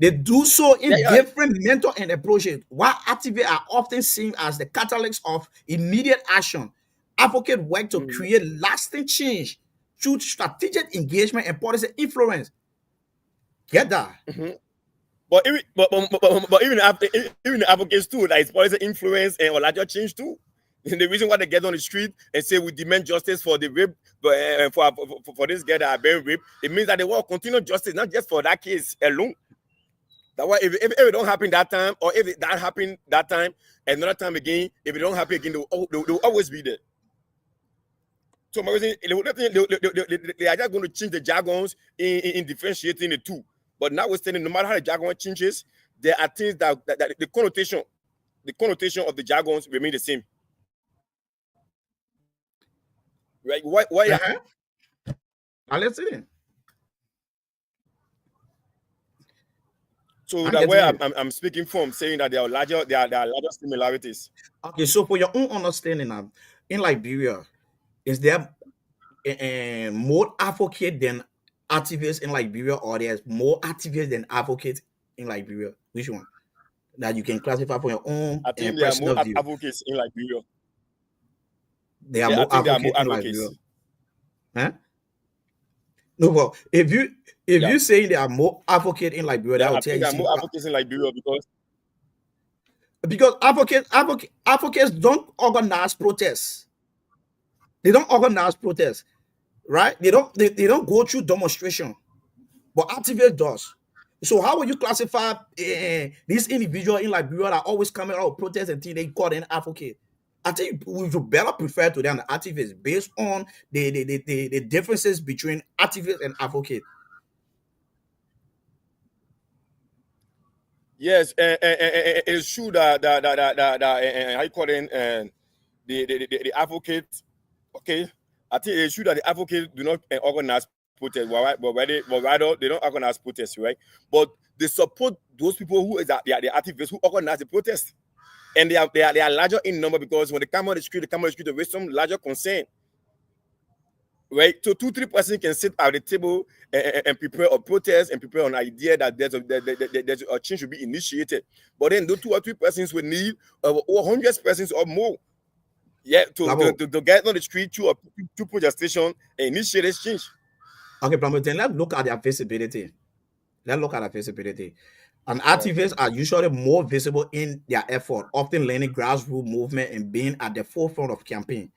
They do so in different methods and approaches. While activists are often seen as the catalysts of immediate action, advocates work to create lasting change through strategic engagement and policy influence. Get that? But even the advocates too, that is policy influence and larger change too. And the reason why they get on the street and say we demand justice for the rape, for this girl that are being raped, it means that they want continue justice, not just for that case alone. That why if it don't happen that time, or if that happened that time, another time again, if it don't happen again, they'll always be there. So my reason, they are just going to change the jargons in differentiating the two. But notwithstanding, no matter how the jargon changes, there are things that the connotation the connotation of the jargons remain the same. Right? Why? I'm listening. So that way I'm speaking from, saying that there are larger similarities. Okay, so for your own understanding now, in Liberia, is there more advocate than activists in Liberia, or there's more activists than advocates in Liberia? Which one that you can classify for your own I think there are personal more view? advocates in Liberia. There are more advocates in Liberia. Huh? No, well, if you say there are more advocates in Liberia, that will tell you there are more advocates in Liberia because advocates don't organize protests. They don't organize protests, right? They don't go through demonstration, but activists does. So how will you classify this individual in Liberia that always coming out of protests until they call an advocate? I think we would better prefer to them the activists based on the differences between activists and advocates. Yes, it's true that how you call it, the advocate. Okay, I think it's true that the advocates do not organize protests, but rather they don't organize protests, right? But they support those people who are the activists who organize the protest. And they are larger in number because when they come on the street, they raise some larger concern. Right? So 2-3 persons can sit at the table and prepare a protest and prepare an idea that there's a change should be initiated. But then those 2 or 3 persons will need over 100 persons or more. Yeah, to get on the street to protest station and initiate this change. Okay, Blamo, then let's look at their visibility. And activists are usually more visible in their effort, often leading grassroots movement and being at the forefront of campaign.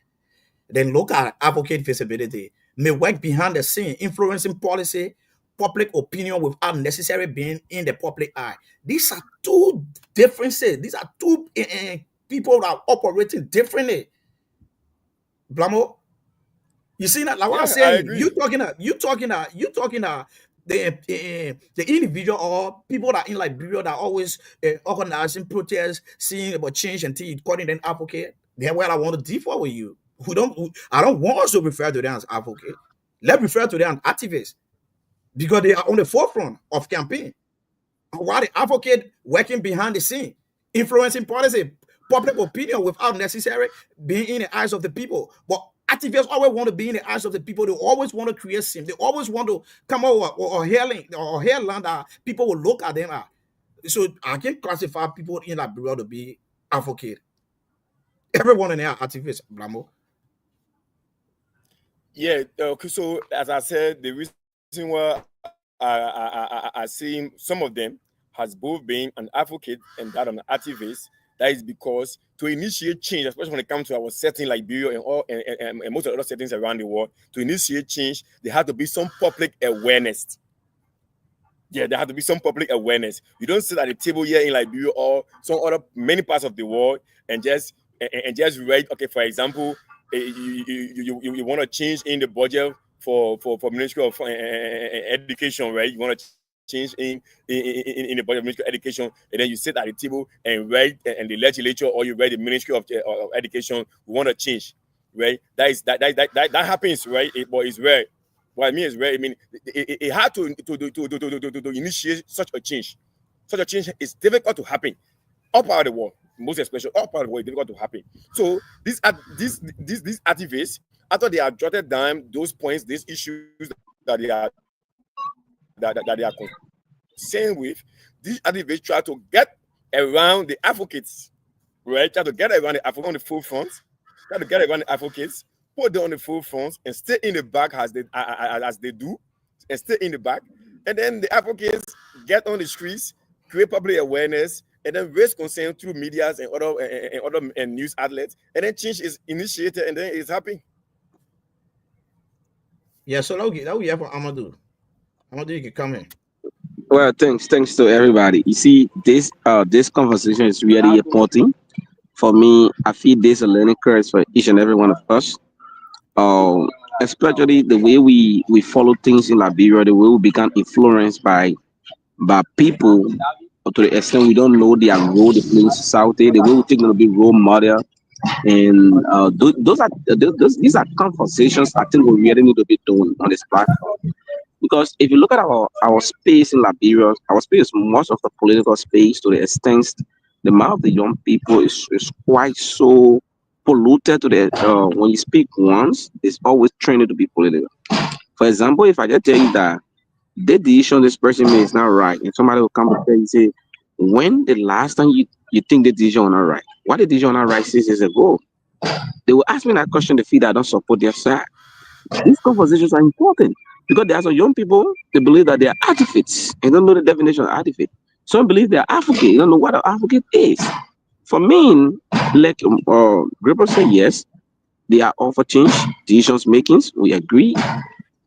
Then look at advocate visibility. May work behind the scene, influencing policy, public opinion without necessarily being in the public eye. These are two differences. These are two people that are operating differently. Blamo, you see that? Like what I'm saying, you talking the individual or people that in Liberia that always organizing protests, seeing about change until you calling them advocate. That's where I want to differ with you. I don't want us to refer to them as advocate. Let's refer to them as activists because they are on the forefront of campaign. While the advocate working behind the scene, influencing policy, public opinion without necessarily being in the eyes of the people. But activists always want to be in the eyes of the people. They always want to create scene. They always want to come over or hearland that people will look at them at. So I can classify people in Liberia to be advocate. Everyone in there are activists, Blamo. Yeah, so as I said, the reason why I see some of them has both been an advocate and that of an activist. That is because to initiate change, especially when it comes to our setting like Liberia and most of the other settings around the world, to initiate change, there has to be some public awareness. Yeah, there has to be some public awareness. You don't sit at the table here in Liberia or some other many parts of the world and just write. Okay, for example, you want to change in the budget for Ministry of Education, right? You want to change in the budget of Ministry of Education, and then you sit at the table and write, and the legislature or you write the Ministry of Education, we want to change, right? That happens, right? But it's rare. What I mean is rare. I mean, it had to initiate such a change. Such a change is difficult to happen all part of the world, most especially all part of the world, is difficult to happen. So these activists, after they have jotted down those points, these issues that they are concerned with, these activists try to get around the advocates, right? Try to get around the advocates on the forefront, try to get around the advocates, put them on the forefront, and stay in the back as they do, and stay in the back. And then the advocates get on the streets, create public awareness, and then raise concern through medias and other news outlets, and then change is initiated, and then it's happening. Yeah, so that we have for Amadu. Amadu, you can come in. Well, thanks to everybody. You see, this conversation is really important for me. I feel there's a learning curve for each and every one of us. Especially the way we follow things in Liberia, the way we become influenced by people to the extent we don't know their role they play in society, the way we think they'll be role model. And those are these are conversations I think we really need to be doing on this platform. Because if you look at our space in Liberia, our space is much of the political space to the extent the mouth of the young people is quite so polluted to the when you speak once, it's always trained to be political. For example, if I just tell you that the decision this person made is not right, and somebody will come and tell you, say, when the last time you think the decision was not right? What the decision was not right 6 years ago? They will ask me that question to feel that I don't support their side. These conversations are important because there are some young people they believe that they are advocates and don't know the definition of advocate. Some believe they are advocate, they don't know what an advocate is. For me, like Gabriel said, yes, they are all for change, decisions makings. We agree,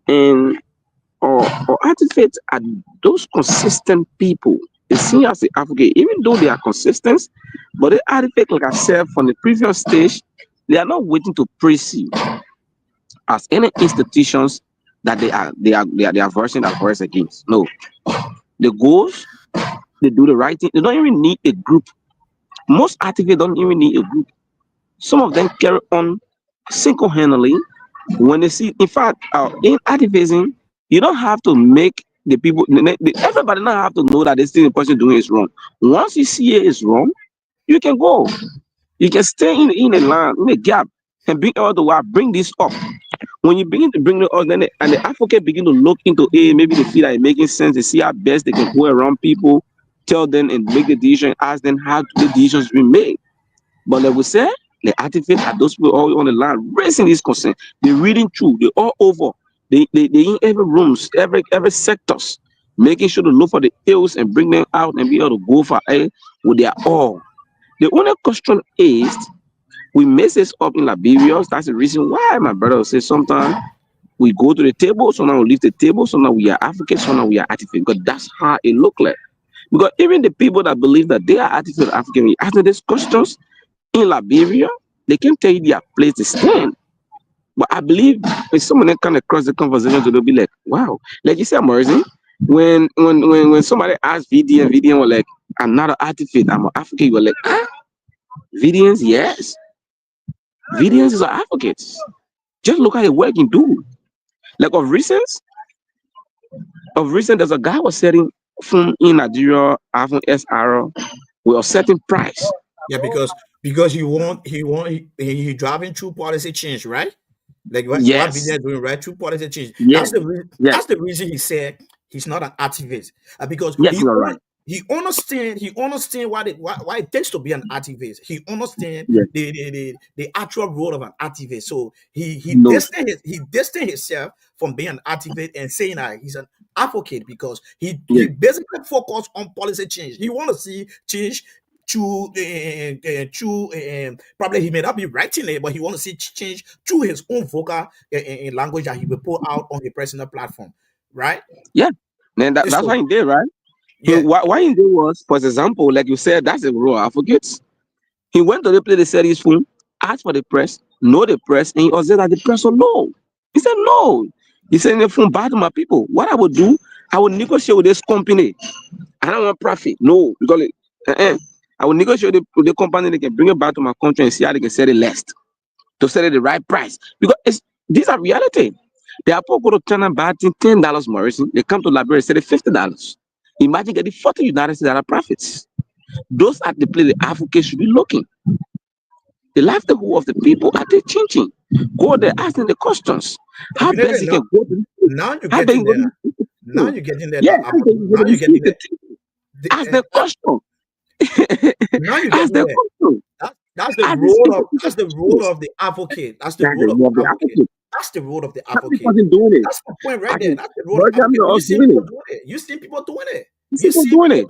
and or advocates are those consistent people. They see as the advocate, even though they are consistent, but they advocate like I said from the previous stage. They are not waiting to praise you as any institutions that they are voicing their voice against. No, the goals they do the right thing. They don't even need a group. Most activists don't even need a group. Some of them carry on single-handedly when they see. In fact, in activism, you don't have to make the people. Everybody not have to know that this thing the person doing is wrong. Once you see it is wrong, you can go. You can stay in a line, in a gap, and bring all the while bring this up. When you begin to bring it up, then and the advocate begin to look into it, maybe they feel like it making sense. They see how best they can go around people, tell them and make the decision, ask them how the decisions be made. But like we said, the activists are those people all on the line raising this concern. They're reading through, they're all over. They in every rooms, every sectors, making sure to look for the ills and bring them out and be able to go for it with their all. The only question is we mess this up in Liberia. That's the reason why my brother will say sometimes we go to the table, sometimes we leave the table, sometimes we are Africans, sometimes we are activists. Because that's how it look like. Because even the people that believe that they are activists or African, we ask them these questions in Liberia, they can tell you their place to stand. But I believe when someone kind of cross the conversation, they'll be like, wow. Like you said, Morrison, when somebody asked VDN was like, I'm not an activist, I'm an African, you were like, ah, VDNs, yes. VDNs is an advocate. Just look at the work you do. Like of recent, there's a guy was selling phone in Nigeria, iPhone SR with a certain price. Yeah, because he driving through policy change, right? Like what Yes. Video doing, right? Through policy change. Yes. That's the reason he said he's not an activist. Because Yes, you're right. he understand why it takes to be an activist. He understand Yes. the actual role of an activist. So he No. distanced himself from being an activist and saying that he's an advocate because he Yes. basically focused on policy change. He want to see change through probably he may not be writing it, but he want to see change through his own vocal language that he will put out on a personal platform, right? Yeah. Then that's So, why he did, right? yeah. Why he did was, for example, like you said, that's the role of advocates. He went to the place, they said his phone, asked for the press, know the press, and he was said that the press will no. He said no. He said the phone back to my people. What I would do, I would negotiate with this company. I don't want profit. No, because I will negotiate with the company, they can bring it back to my country and see how they can sell it less. To sell it the right price. Because these are reality. There are people go to China buy $10 Morrison. They come to Liberia, sell it $50. Imagine getting 40 United States profits. Those are the place the advocates should be looking. The livelihood of the people are they changing? Go there, asking the questions. How best you can go to now you're getting there. Now you're getting there. Yeah, now you're getting there. Ask the question. Now you're Ask getting the there. question. That's the role of the advocate. That's the role of the advocate. That's the role of the advocate. Doing it. That's the point right there. That's the role of the advocate. You see people doing it. You see people doing it. You see people doing it.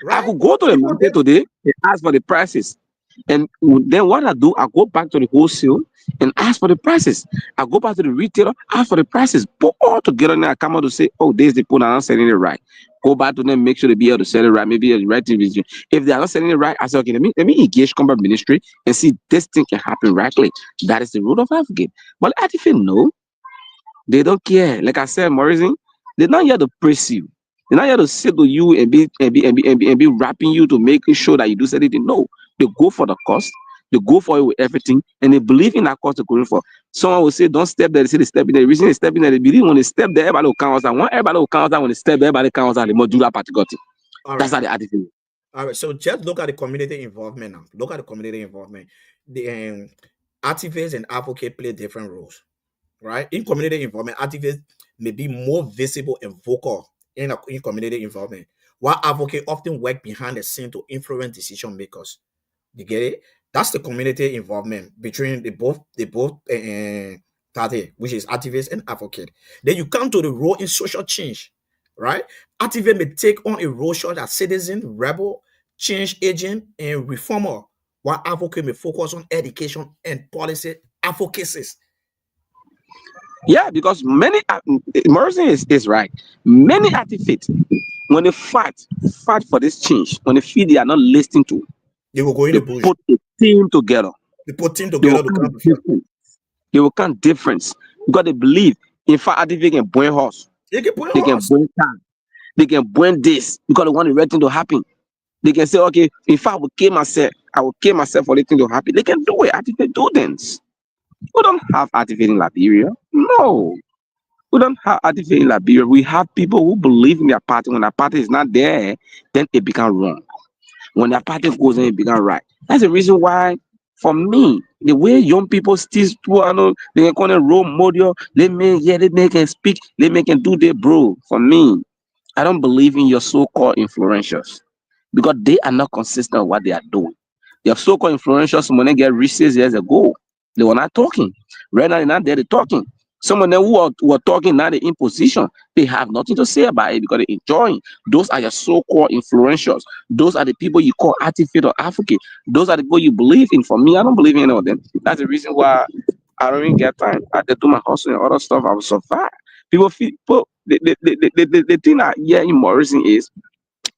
Right? I could go to the market today and ask for the prices. And then what I do, I go back to the wholesale and ask for the prices. I go back to the retailer, ask for the prices. Put all together now, I come out to say, oh, there's the point, I'm not selling it right. Go back to them, make sure they be able to sell it right. Maybe the right thing is if they are not selling it right, I say, okay, let me engage combat ministry and see this thing can happen rightly. That is the rule of advocate. But I think no, they don't care. Like I said, Morrison, they're not here to praise you. They're not here to sit with you and be rapping you to make sure that you do something. No, they go for the cost. They go for it with everything, and they believe in that cost they're going for. Someone will say, "Don't step there." They say they step in there. The reason they step in there, they believe when they step there, everybody will count out. When everybody will count out, when they step there, everybody counts out. They must do that particular thing. All That's right. how they attitude. All right. So just look at the community involvement now. Look at the community involvement. The activists and advocates play different roles, right? In community involvement, activists may be more visible and vocal in community involvement, while advocates often work behind the scene to influence decision makers. You get it? That's the community involvement between the both party, which is activist and advocate. Then you come to the role in social change, right? Activist may take on a role such as citizen, rebel, change agent, and reformer, while advocate may focus on education and policy advocacies. Yeah, because many Morrison is right. Many activists, when they fight for this change, when they feel they are not listening to, They will go in they the bush. put a team together. They put team They together will to come count before. difference. They will count difference because they believe. In fact, activists can burn horse, They can put they can horse. burn car, they can burn this because they want the right thing to happen. They can say, okay, if I will kill myself, I will kill myself for the thing to happen. They can do it. Activists do things. We don't have activists in Liberia. No. We don't have activists in Liberia. We have people who believe in their party. When their party is not there, then it becomes wrong. When their party goes in, it becomes right. That's the reason why, for me, the way young people still they can call it role model, they can speak, they can do their bro. For me, I don't believe in your so-called influencers because they are not consistent with what they are doing. Your so-called influencers, when they get rich 6 years ago, they were not talking. Right now, they're not there, they're talking. Some of them who are talking now, they're in position. They have nothing to say about it because they're enjoying. Those are your so-called influencers. Those are the people you call activist or advocate. Those are the people you believe in. For me, I don't believe in any of them. That's the reason why I don't even get time. I do my hustle and other stuff. I will survive. People feel, the thing that in Morrison is,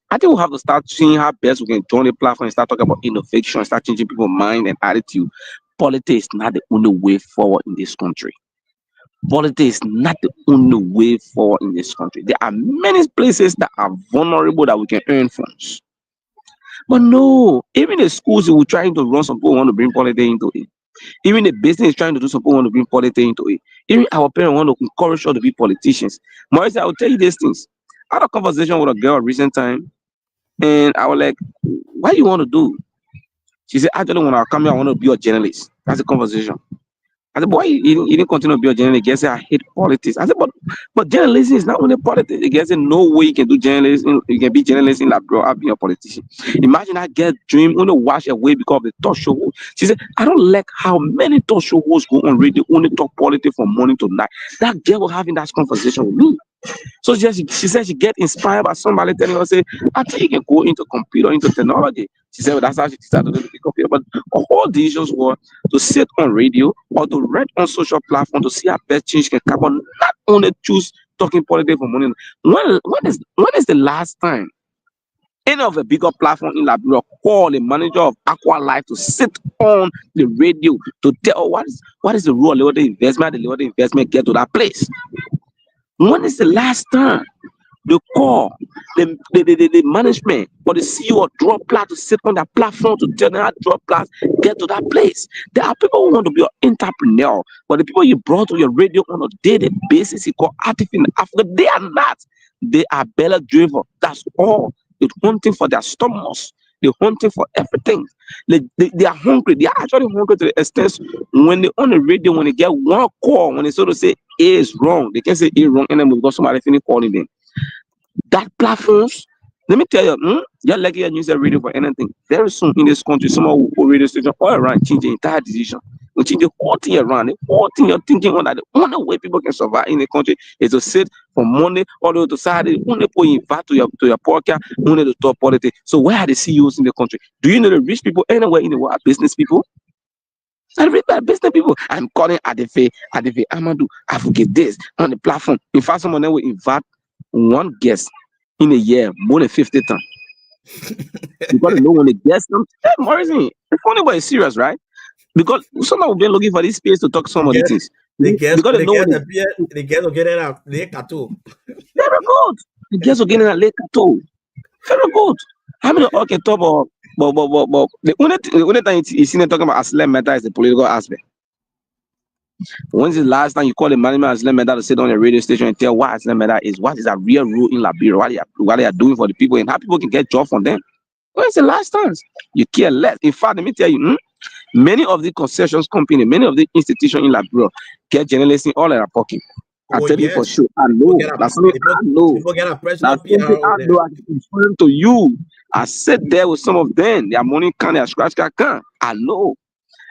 I think we'll have to start seeing how best we can join the platform and start talking about innovation, start changing people's mind and attitude. Politics is not the only way forward in this country. Politics is not the only way forward in this country. There are many places that are vulnerable that we can earn funds. But no, even the schools who are trying to run, some people want to bring politics into it. Even the business is trying to do, some people want to bring politics into it. Even our parents want to encourage us to be politicians. Morrison, I will tell you these things. I had a conversation with a girl recent time, and I was like, what do you want to do? She said, actually, when I come here, I want to be a journalist. That's the conversation. I said, boy, you didn't continue to be a journalist. He said, I hate politics. I said, but journalism is not only politics. He said, no way you can do journalism. You can be journalist in Liberia and be a politician. Imagine that girl dream only wash away because of the talk show. She said, I don't like how many talk show hosts go on radio, only talk politics from morning to night. That girl was having that conversation with me. So she said she get inspired by somebody telling her, say, I think you can go into computer, into technology. She said, well, that's how she decided to do the computer. But all the issues were to sit on radio or to read on social platform to see how best change can come on, not only choose talking politics for money. When is the last time any of a bigger platform in Liberia call the manager of Aqua Life to sit on the radio to tell what is the role of the investment, get to that place? When is the last time the call the management or the CEO or drop plat to sit on that platform to tell them how drop plats get to that place? There are people who want to be an entrepreneur, but the people you brought to your radio on a daily basis, you call artificial in Africa, they are not. They are belly driven. That's all. They're hunting for their stomachs. They're hunting for everything. They are hungry. They are actually hungry to the extent when they on the radio, when they get one call, when they sort of say A is wrong, they can say A wrong, and then we've got somebody finish calling them. That platforms, let me tell you, you're lucky and use a radio for anything. Very soon in this country, someone will put radio station all around, change the entire decision. We change the whole thing around. The whole thing you're thinking on that the only way people can survive in the country is to sit from Monday all the way to Saturday, only put invite to your pocket, only to talk politics. So where are the CEOs in the country? Do you know the rich people anywhere in the world are business people? I read by business people. I'm calling Adefe, Amadu, I forget this on the platform. In fact, someone that will invite one guest in a year more than 50 times. You gotta know when the guest comes. Hey, Morrison, the funny boy is serious, right? Because someone will be looking for this space to talk some of these things. They get Because they know when the get to get it out. They got to. very good. The girls were getting a leg tattoo. Very good. How many all can talk about but the only time you see them talking about Asylum matter is the political aspect. When's the last time you call the management Asylum matter to sit on a radio station and tell what Asylum matter is, what is a real rule in Liberia, what they are doing for the people and how people can get job from them? When's the last time? You care less. In fact, let me tell you, many of the concessions company, many of the institutions in Liberia get journalists in all in their pocket. I Oh tell you for yes, sure. I people know. get a That's something I know. people get a That's personal PR something over I there. know. I can confirm to you. I sit there with some of them. Their money can, their scratch can. I know.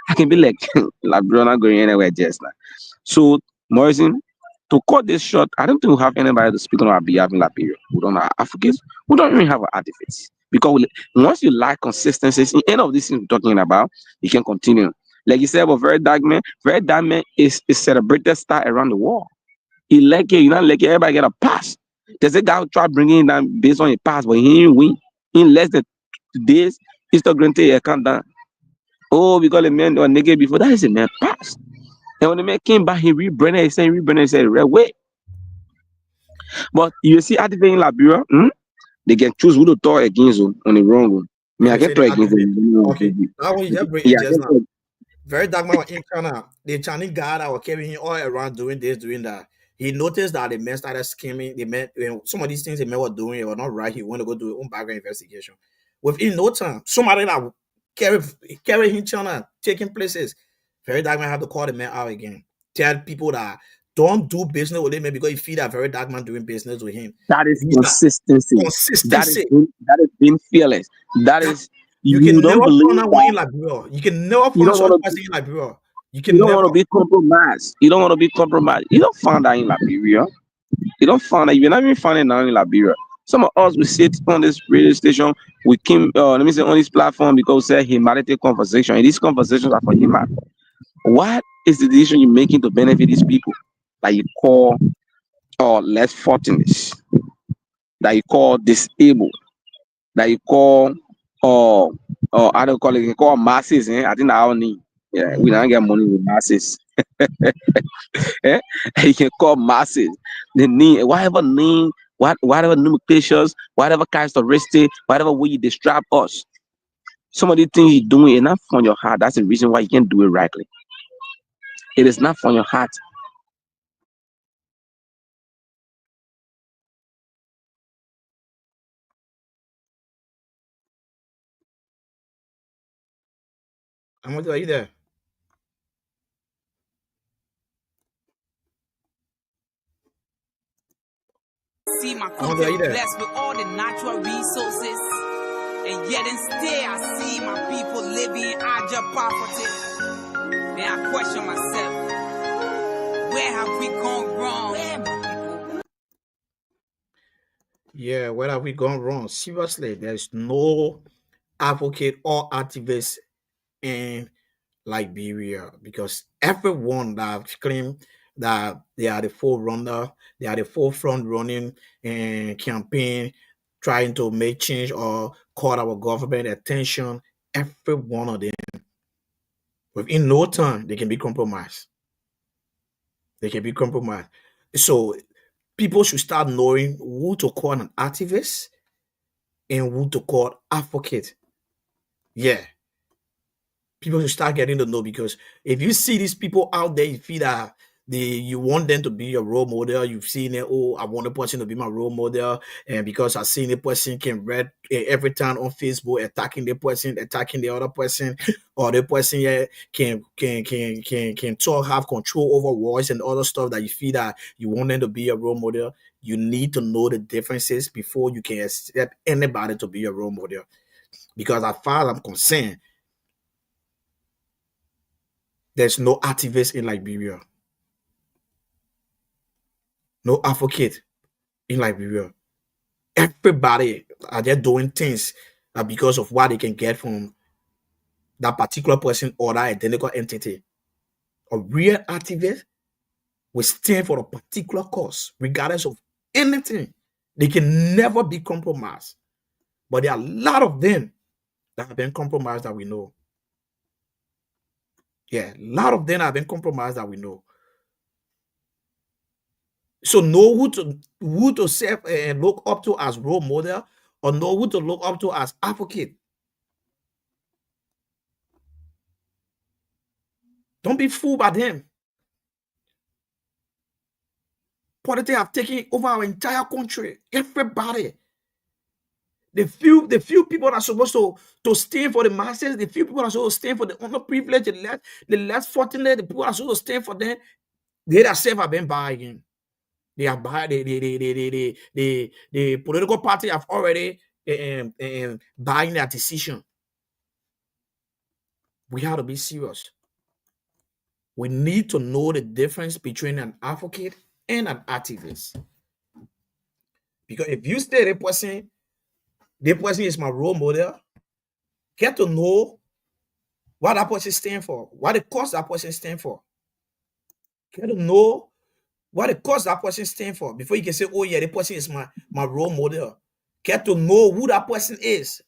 I can be like, Liberia not going anywhere just now. So, Morrison, to cut this short, I don't think we have anybody to speak on our behalf in Liberia. We don't have advocates. We don't even have artifacts. Because once you lack consistencies in any of these things we're talking about, you can continue. Like you said about Very Dark Man is a celebrated star around the world. He like it, you not like it, everybody get a pass. There's a guy who tried bringing it down based on a pass, but he didn't win. In less than 2 days, Instagram take a account down. Oh, because the man was naked before. That is a man pass. And when the man came back, he rebranded, he said, red way. But you see, at the in Liberia, they can choose who to talk against on the wrong one. I mean, When I you can say the talk against activate, okay. them. Now when you just bring Yeah, it I just can now, talk. Very Dark Man was in China. The Chinese guy that was carrying him all around doing this, doing that. He noticed that the men started scheming. The men, some of these things the men were doing were not right. He wanted to go do his own background investigation. Within no time, somebody that carry him China, taking places. Very Dark Man had to call the man out again. Tell people that don't do business with him because you feel that Very Dark Man doing business with him. That is These are consistency. consistency. That is being fearless. That That is you you can don't never find believe that one that in Liberia. You can never you find don't such want to person in Liberia. You you can don't never. want to be compromised. You don't want to be compromised. You don't find that in Liberia. You don't find that. You're not even finding now in Liberia. Some of us we sit on this radio station. We came, let me say, on this platform because we say humanity conversation, and these conversations are for human. What is the decision you're making to benefit these people that you call less fortunate, that you call disabled, that you call I don't call it, you call masses. I think that our need. Yeah, we don't get money with masses. Eh? You can call masses. The name, whatever name, whatever nomenclatures, whatever characteristic, whatever way you describe us. Some of the things you're doing is not from your heart. That's the reason why you can't do it rightly. It is not from your heart. Amadu, are you there? See my Amadu, are you country there? blessed with all the natural resources, and yet and still I see my people living in agile poverty. Then I question myself, where have we gone wrong? Where, my people? Yeah, where have we gone wrong? Seriously, there's no advocate or activist in Liberia because everyone that claim that they are the forerunner, they are the forefront running and campaign, trying to make change or call our government attention. Every one of them, within no time, they can be compromised. They can be compromised. So people should start knowing who to call an activist and who to call advocate. Yeah, people should start getting to know because if you see these people out there, you feel that you want them to be your role model. You've seen it. Oh, I want a person to be my role model, and because I've seen a person can read every time on Facebook attacking the person, attacking the other person, or the person can talk, have control over voice and other stuff that you feel that you want them to be a role model. You need to know the differences before you can accept anybody to be a role model. Because as far as I'm concerned, there's no activist in Liberia, no advocate in Liberia. Everybody are just doing things because of what they can get from that particular person or that identical entity. A real activist will stand for a particular cause, regardless of anything. They can never be compromised. But there are a lot of them that have been compromised that we know. Yeah, a lot of them have been compromised that we know. So know who to serve and look up to as role model, or know who to look up to as advocate. Don't be fooled by them. Politics have taken over our entire country. Everybody. The few people that are supposed to stand for the masses, the few people that are supposed to stand for the underprivileged, the less fortunate, the people that are supposed to stand for them, they themselves have been buying. They have buying. The political party have already buying their decision. We have to be serious. We need to know the difference between an advocate and an activist. Because if you say the person is my role model, get to know what that person stands for, what the cause that person stands for. Get to know what the cause that person stands for before you can say, oh yeah, the person is my role model. Get to know who that person is,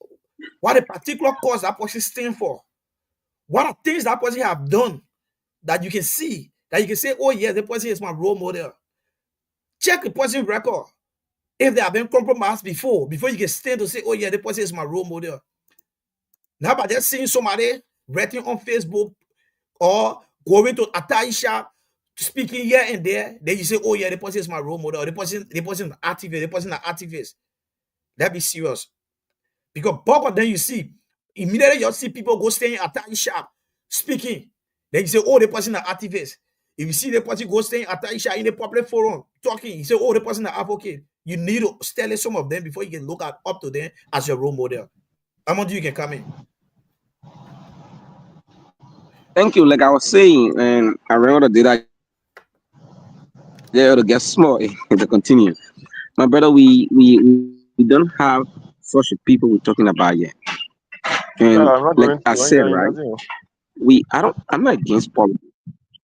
what a particular cause that person stands for, what are things that person have done that you can see, that you can say, oh yeah, the person is my role model. Check the person's record. If they have been compromised before you can stand to say, oh yeah, the person is my role model. Now by just seeing somebody writing on Facebook or going to a Thai shop, speaking here and there, then you say, oh yeah, the person is my role model, the person is an activist. Let's be serious. Because both of them you see, immediately you see people go stay in a Thai shop speaking. Then you say, oh, the person is an activist. If you see the person go stay in a Thai shop in the public forum talking, you say, oh, the person is an advocate. You need to study some of them before you can look up to them as your role model. Amadu, you can come in. Thank you. Like I was saying, and I remember the data to get small to continue. My brother, we don't have such a people we're talking about yet. And I'm not like going I to. said, right? I'm not against politics.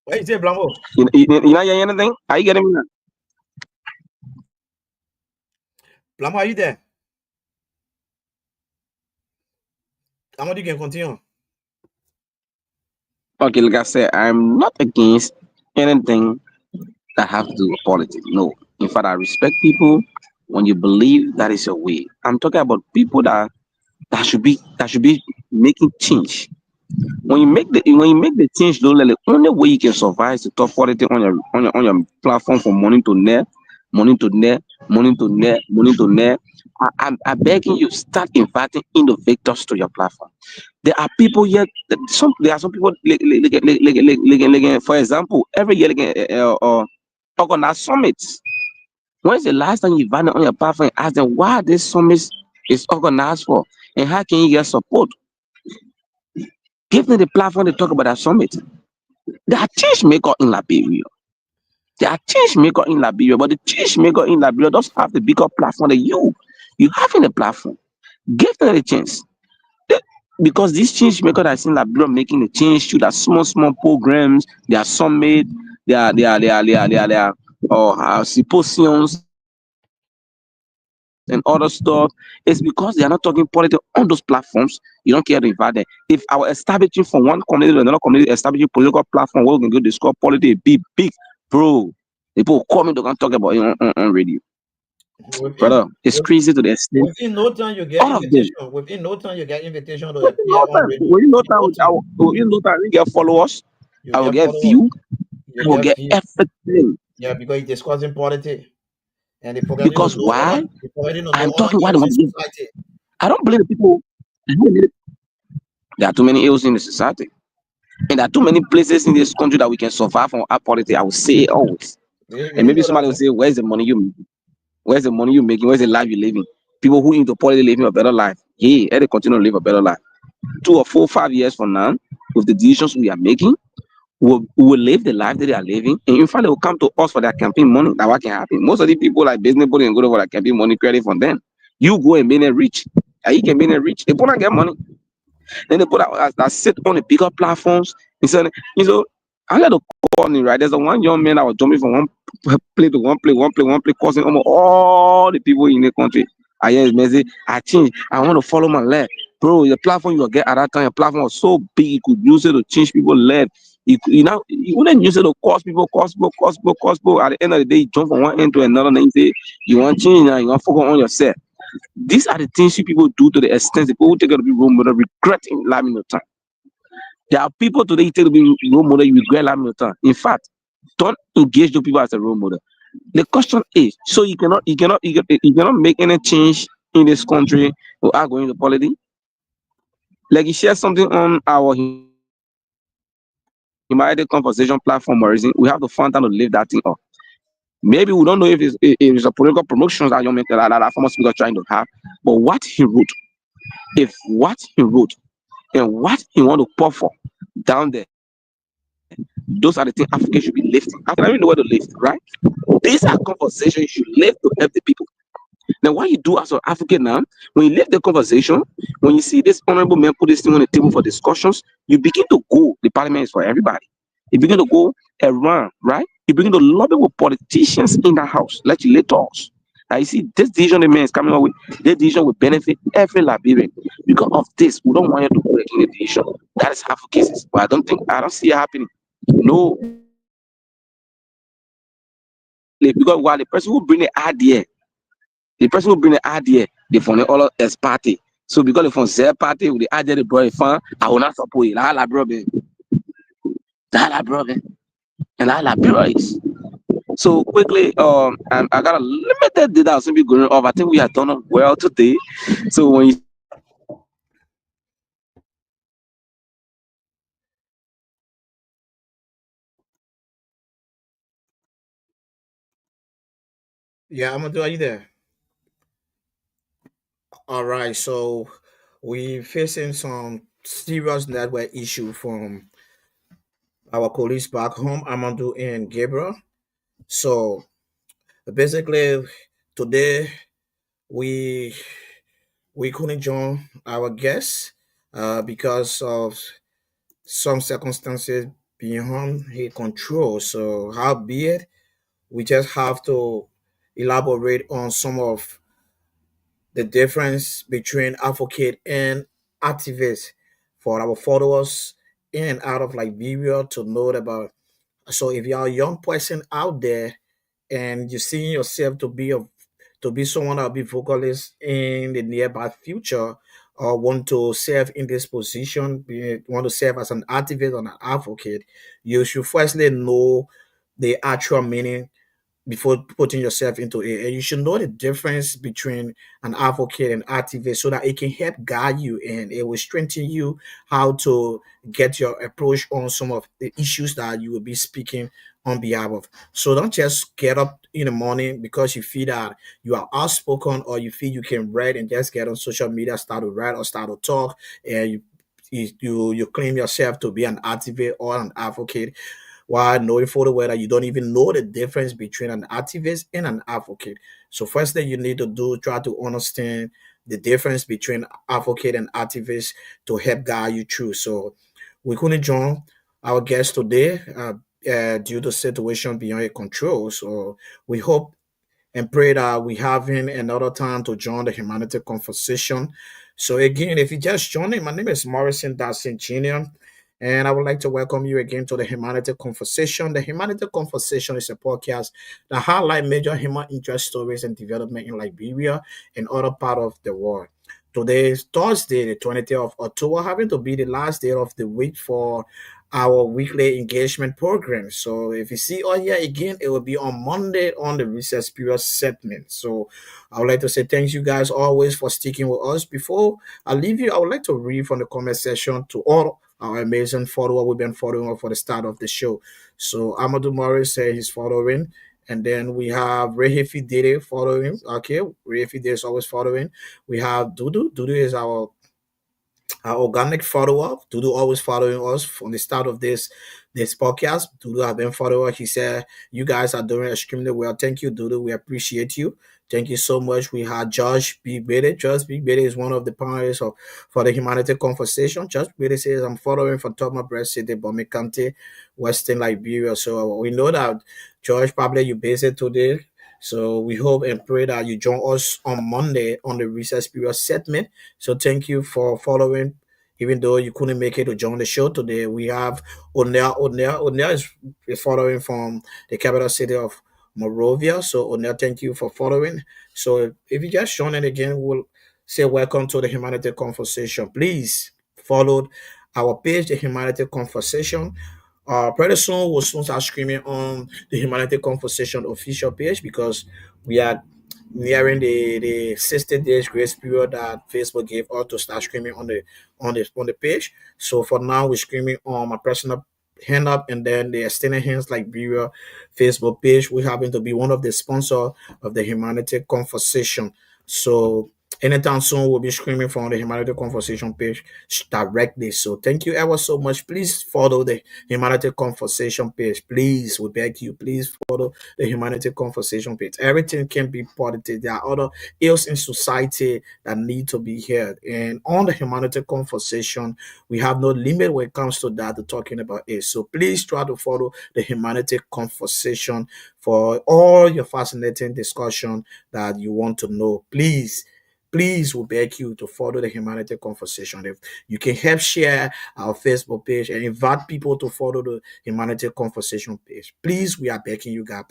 What you say, Blamo? You not hearing anything? Are you getting me now? Blamo, are you there? Amadu, you can continue. Okay, like I said, I'm not against anything that have to do with politics. No. In fact, I respect people when you believe that is your way. I'm talking about people that should be making change. When you make the change, though, like, the only way you can survive is to talk politics on your platform from morning to night, morning to night, morning to night, morning to night. I'm begging you, start inviting innovators to your platform. There are people here. There are some people. For example, every year, organize summits. When is the last time you invited on your platform and ask them why this summit is organized for, and how can you get support? Give them the platform to talk about that summit. There are change maker in Liberia. But the change maker in Liberia doesn't have the bigger platform that you have in the platform. Give them the chance. Because these change makers that's in Liberia making the change through that small programs, their summit, their symposiums and other stuff, it's because they are not talking politics on those platforms. You don't care to invite them. If I was establishing from one community to another community, establishing political platform where we can go discuss politics, big, bro. People call me to come talk about it on radio. Brother, it's crazy to the extent. Within no time you get All of them. invitation. Within no time you get invitation to appear on radio. Within no time, we get followers. I will get view. I will get everything. Yeah, because you're discussing politics. And because why? I'm talking why they want to society. I don't blame the people. There are too many ills in the society. And there are too many places in this country that we can survive from our politics. I will say always. And maybe somebody will say, where's the money you make? Where's the money you're making? Where's the life you're living? People who into politics living a better life. Yeah, they continue to live a better life. 2 or 4, 5 years from now, with the decisions we are making, we will live the life that they are living. And in fact, they will come to us for their campaign money. That what can happen. Most of the people like business people can go for their campaign money credit from them. You go and make them rich. And you can make them rich. They put on get money. Then they put that sit on the bigger platforms. Instead, I let the call me, right? There's a one young man that was jumping from one play to one play, causing almost all the people in the country. I hear his message. I change. I want to follow my life. Bro, the platform you get at that time, your platform was so big, you could use it to change people's lives. You wouldn't use it to cost people. At the end of the day, you jump from one end to another, and then you say you want change now, you want to focus on yourself. These are the things you people do to the extent that people take it to be role model, regretting lamin time. There are people today you take to be role model, you regret lamin time. In fact, don't engage those people as a role model. The question is, so you cannot make any change in this country without going to politics. Like you share something on our humanity conversation platform or reason, we have to find time to live that thing up. Maybe we don't know if it's a political promotions that young men that former speaker trying to have, but what he wrote, if what he wrote and what he want to pour for down there, those are the things Africa should be lifting. I don't even know where to lift, right? These are conversations you should lift to help the people. Now, what you do as an African now, when you lift the conversation, when you see this honorable man put this thing on the table for discussions, you begin to go. The parliament is for everybody. You begin to go around, right? You begin to lobby with politicians in the house, legislators. Now, you see, this decision the man is coming up with, this decision will benefit every Liberian. Because of this, we don't want you to break in the decision. That is half of cases. But I don't see it happening. No, because while the person who bring the idea, they from the all as party. So because they from their party with the idea they brought it from, I will not support it. That's brother. And that is. So quickly, I got a limited data so be going off. I think we have done it well today. So when you Yeah, Amadu, are you there? All right, so we facing some serious network issue from our colleagues back home, Amadu and Gabriel. So basically, today we we couldn't join our guests because of some circumstances beyond his control. So, how be it, we just have to elaborate on some of the difference between advocate and activist for our followers in and out of Liberia to know about. So, if you're a young person out there and you see yourself to be someone that'll be vocalist in the nearby future or want to serve in this position, want to serve as an activist or an advocate, you should firstly know the actual meaning before putting yourself into it. And you should know the difference between an advocate and activist so that it can help guide you and it will strengthen you how to get your approach on some of the issues that you will be speaking on behalf of. So don't just get up in the morning because you feel that you are outspoken or you feel you can write and just get on social media, start to write or start to talk, and you claim yourself to be an activist or an advocate while knowing for the way that you don't even know the difference between an activist and an advocate. So first thing you need to do, try to understand the difference between advocate and activist to help guide you through. So we couldn't join our guest today due to situation beyond your control. So we hope and pray that we having another time to join the humanity conversation. So again, if you just joining, my name is Morrison Dassin Jr. And I would like to welcome you again to the Humanity Conversation. The Humanity Conversation is a podcast that highlight major human interest stories and development in Liberia and other part of the world. Today is Thursday, the 20th of October, having to be the last day of the week for our weekly engagement program. So if you see us here again, it will be on Monday on the recess period segment. So I would like to say thanks you guys always for sticking with us. Before I leave you, I would like to read from the comment section to all our amazing follower we've been following for the start of the show. So Amadu Morris said he's following. And then we have Rehefi Dede following. Okay, Rehefi Dede is always following. We have Dudu. Dudu is our organic follower. Dudu always following us from the start of this podcast. Dudu have been following. He said, "You guys are doing extremely well. Thank you, Dudu. We appreciate you. Thank you so much." We had Josh Big Bede. Josh Big Bede is one of the panelists for the Humanity Conversation. Josh Bede says, "I'm following from Thelma, Breast City, Bomikante, Western Liberia." So we know that George probably you busy today. So we hope and pray that you join us on Monday on the recess period segment. So thank you for following Even though you couldn't make it to join the show today, we have Onia is following from the capital city of Morovia. So Onia, thank you for following. So if you just join in again, we'll say welcome to the Humanity Conversation. Please follow our page, the Humanity Conversation. Pretty soon we'll soon start streaming on the Humanity Conversation official page because we are nearing the 60 days grace period that Facebook gave us to start streaming on the page. So for now we're streaming on my personal hand up and then the extended hands like Gabriel Facebook page. We happen to be one of the sponsor of the Humanity Conversation. So anytime soon we'll be streaming from the Humanity Conversation page directly. So thank you ever so much. Please follow the Humanity Conversation page. Please, we beg you, please follow the Humanity Conversation page. Everything can be positive. There are other ills in society that need to be heard. And on the Humanity Conversation, we have no limit when it comes to that, to talking about it. So please try to follow the Humanity Conversation for all your fascinating discussion that you want to know. Please, we beg you to follow the Humanity Conversation. If you can help share our Facebook page and invite people to follow the Humanity Conversation page. Please, we are begging you guys.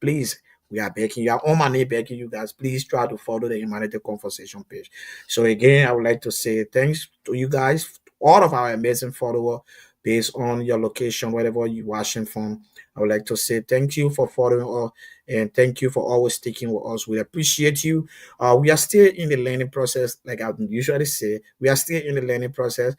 Please, we are begging you. On my name, begging you guys. Please try to follow the Humanity Conversation page. So again, I would like to say thanks to you guys, all of our amazing followers, based on your location, wherever you're watching from. I would like to say thank you for following us and thank you for always sticking with us. We appreciate you. We are still in the learning process, like I usually say. We are still in the learning process.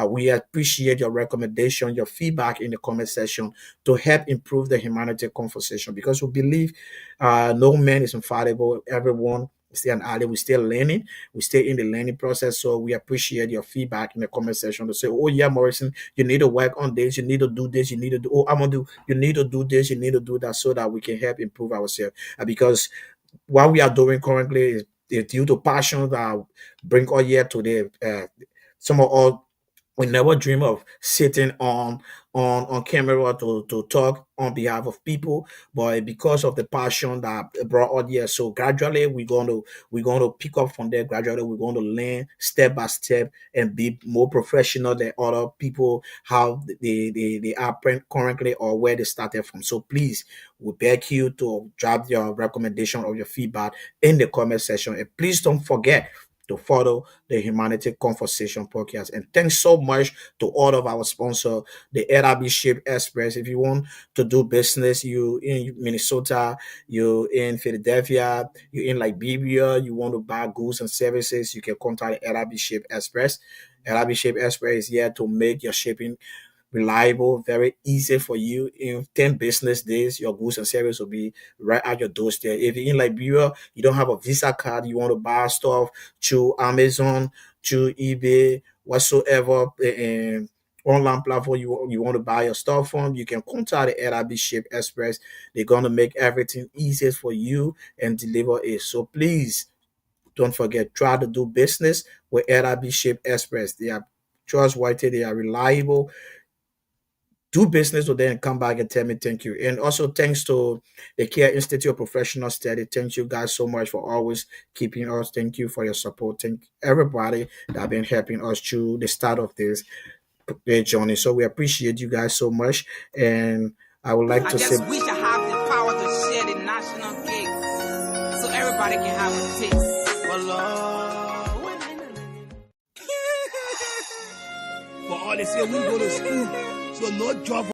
We appreciate your recommendation, your feedback in the comment section to help improve the Humanity Conversation because we believe no man is infallible. Everyone is still an addict. We're still learning. We're still in the learning process. So we appreciate your feedback in the comment section to say, oh yeah, Morrison, you need to work on this. You need to do this. You need to do, oh, Amadu, you need to do this. You need to do that so that we can help improve ourselves. Because what we are doing currently is due to passion that bring us here today. Some of us, we never dream of sitting on camera to talk on behalf of people, but because of the passion that brought us here, so gradually we're going to pick up from there. Gradually we're going to learn step by step and be more professional than other people how they are currently or where they started from. So please, we beg you to drop your recommendation or your feedback in the comment section, and please don't forget to follow the Humanity Conversation podcast. And thanks so much to all of our sponsors, the LRB Ship Express. If you want to do business, you in Minnesota, you in Philadelphia, you in Liberia, you want to buy goods and services, you can contact the LRB Ship Express. LRB Ship Express is here to make your shipping reliable, very easy for you. In 10 business days, your goods and service will be right at your doorstep. If you're in Liberia, you don't have a Visa card, you want to buy stuff through Amazon, through eBay, whatsoever online platform you want to buy your stuff from, you can contact the LRB Ship Express. They're going to make everything easier for you and deliver it. So please don't forget, try to do business with LRB Ship Express. They are trustworthy, they are reliable. Do business with them and come back and tell me thank you. And also thanks to the Chea Institute of Professional Study. Thank you guys so much for always keeping us. Thank you for your support. Thank everybody that have been helping us through the start of this journey. So we appreciate you guys so much. And I would like I to just say wish I have the power to share the national cake so everybody can have a taste. For all they say, we go to school, so no job.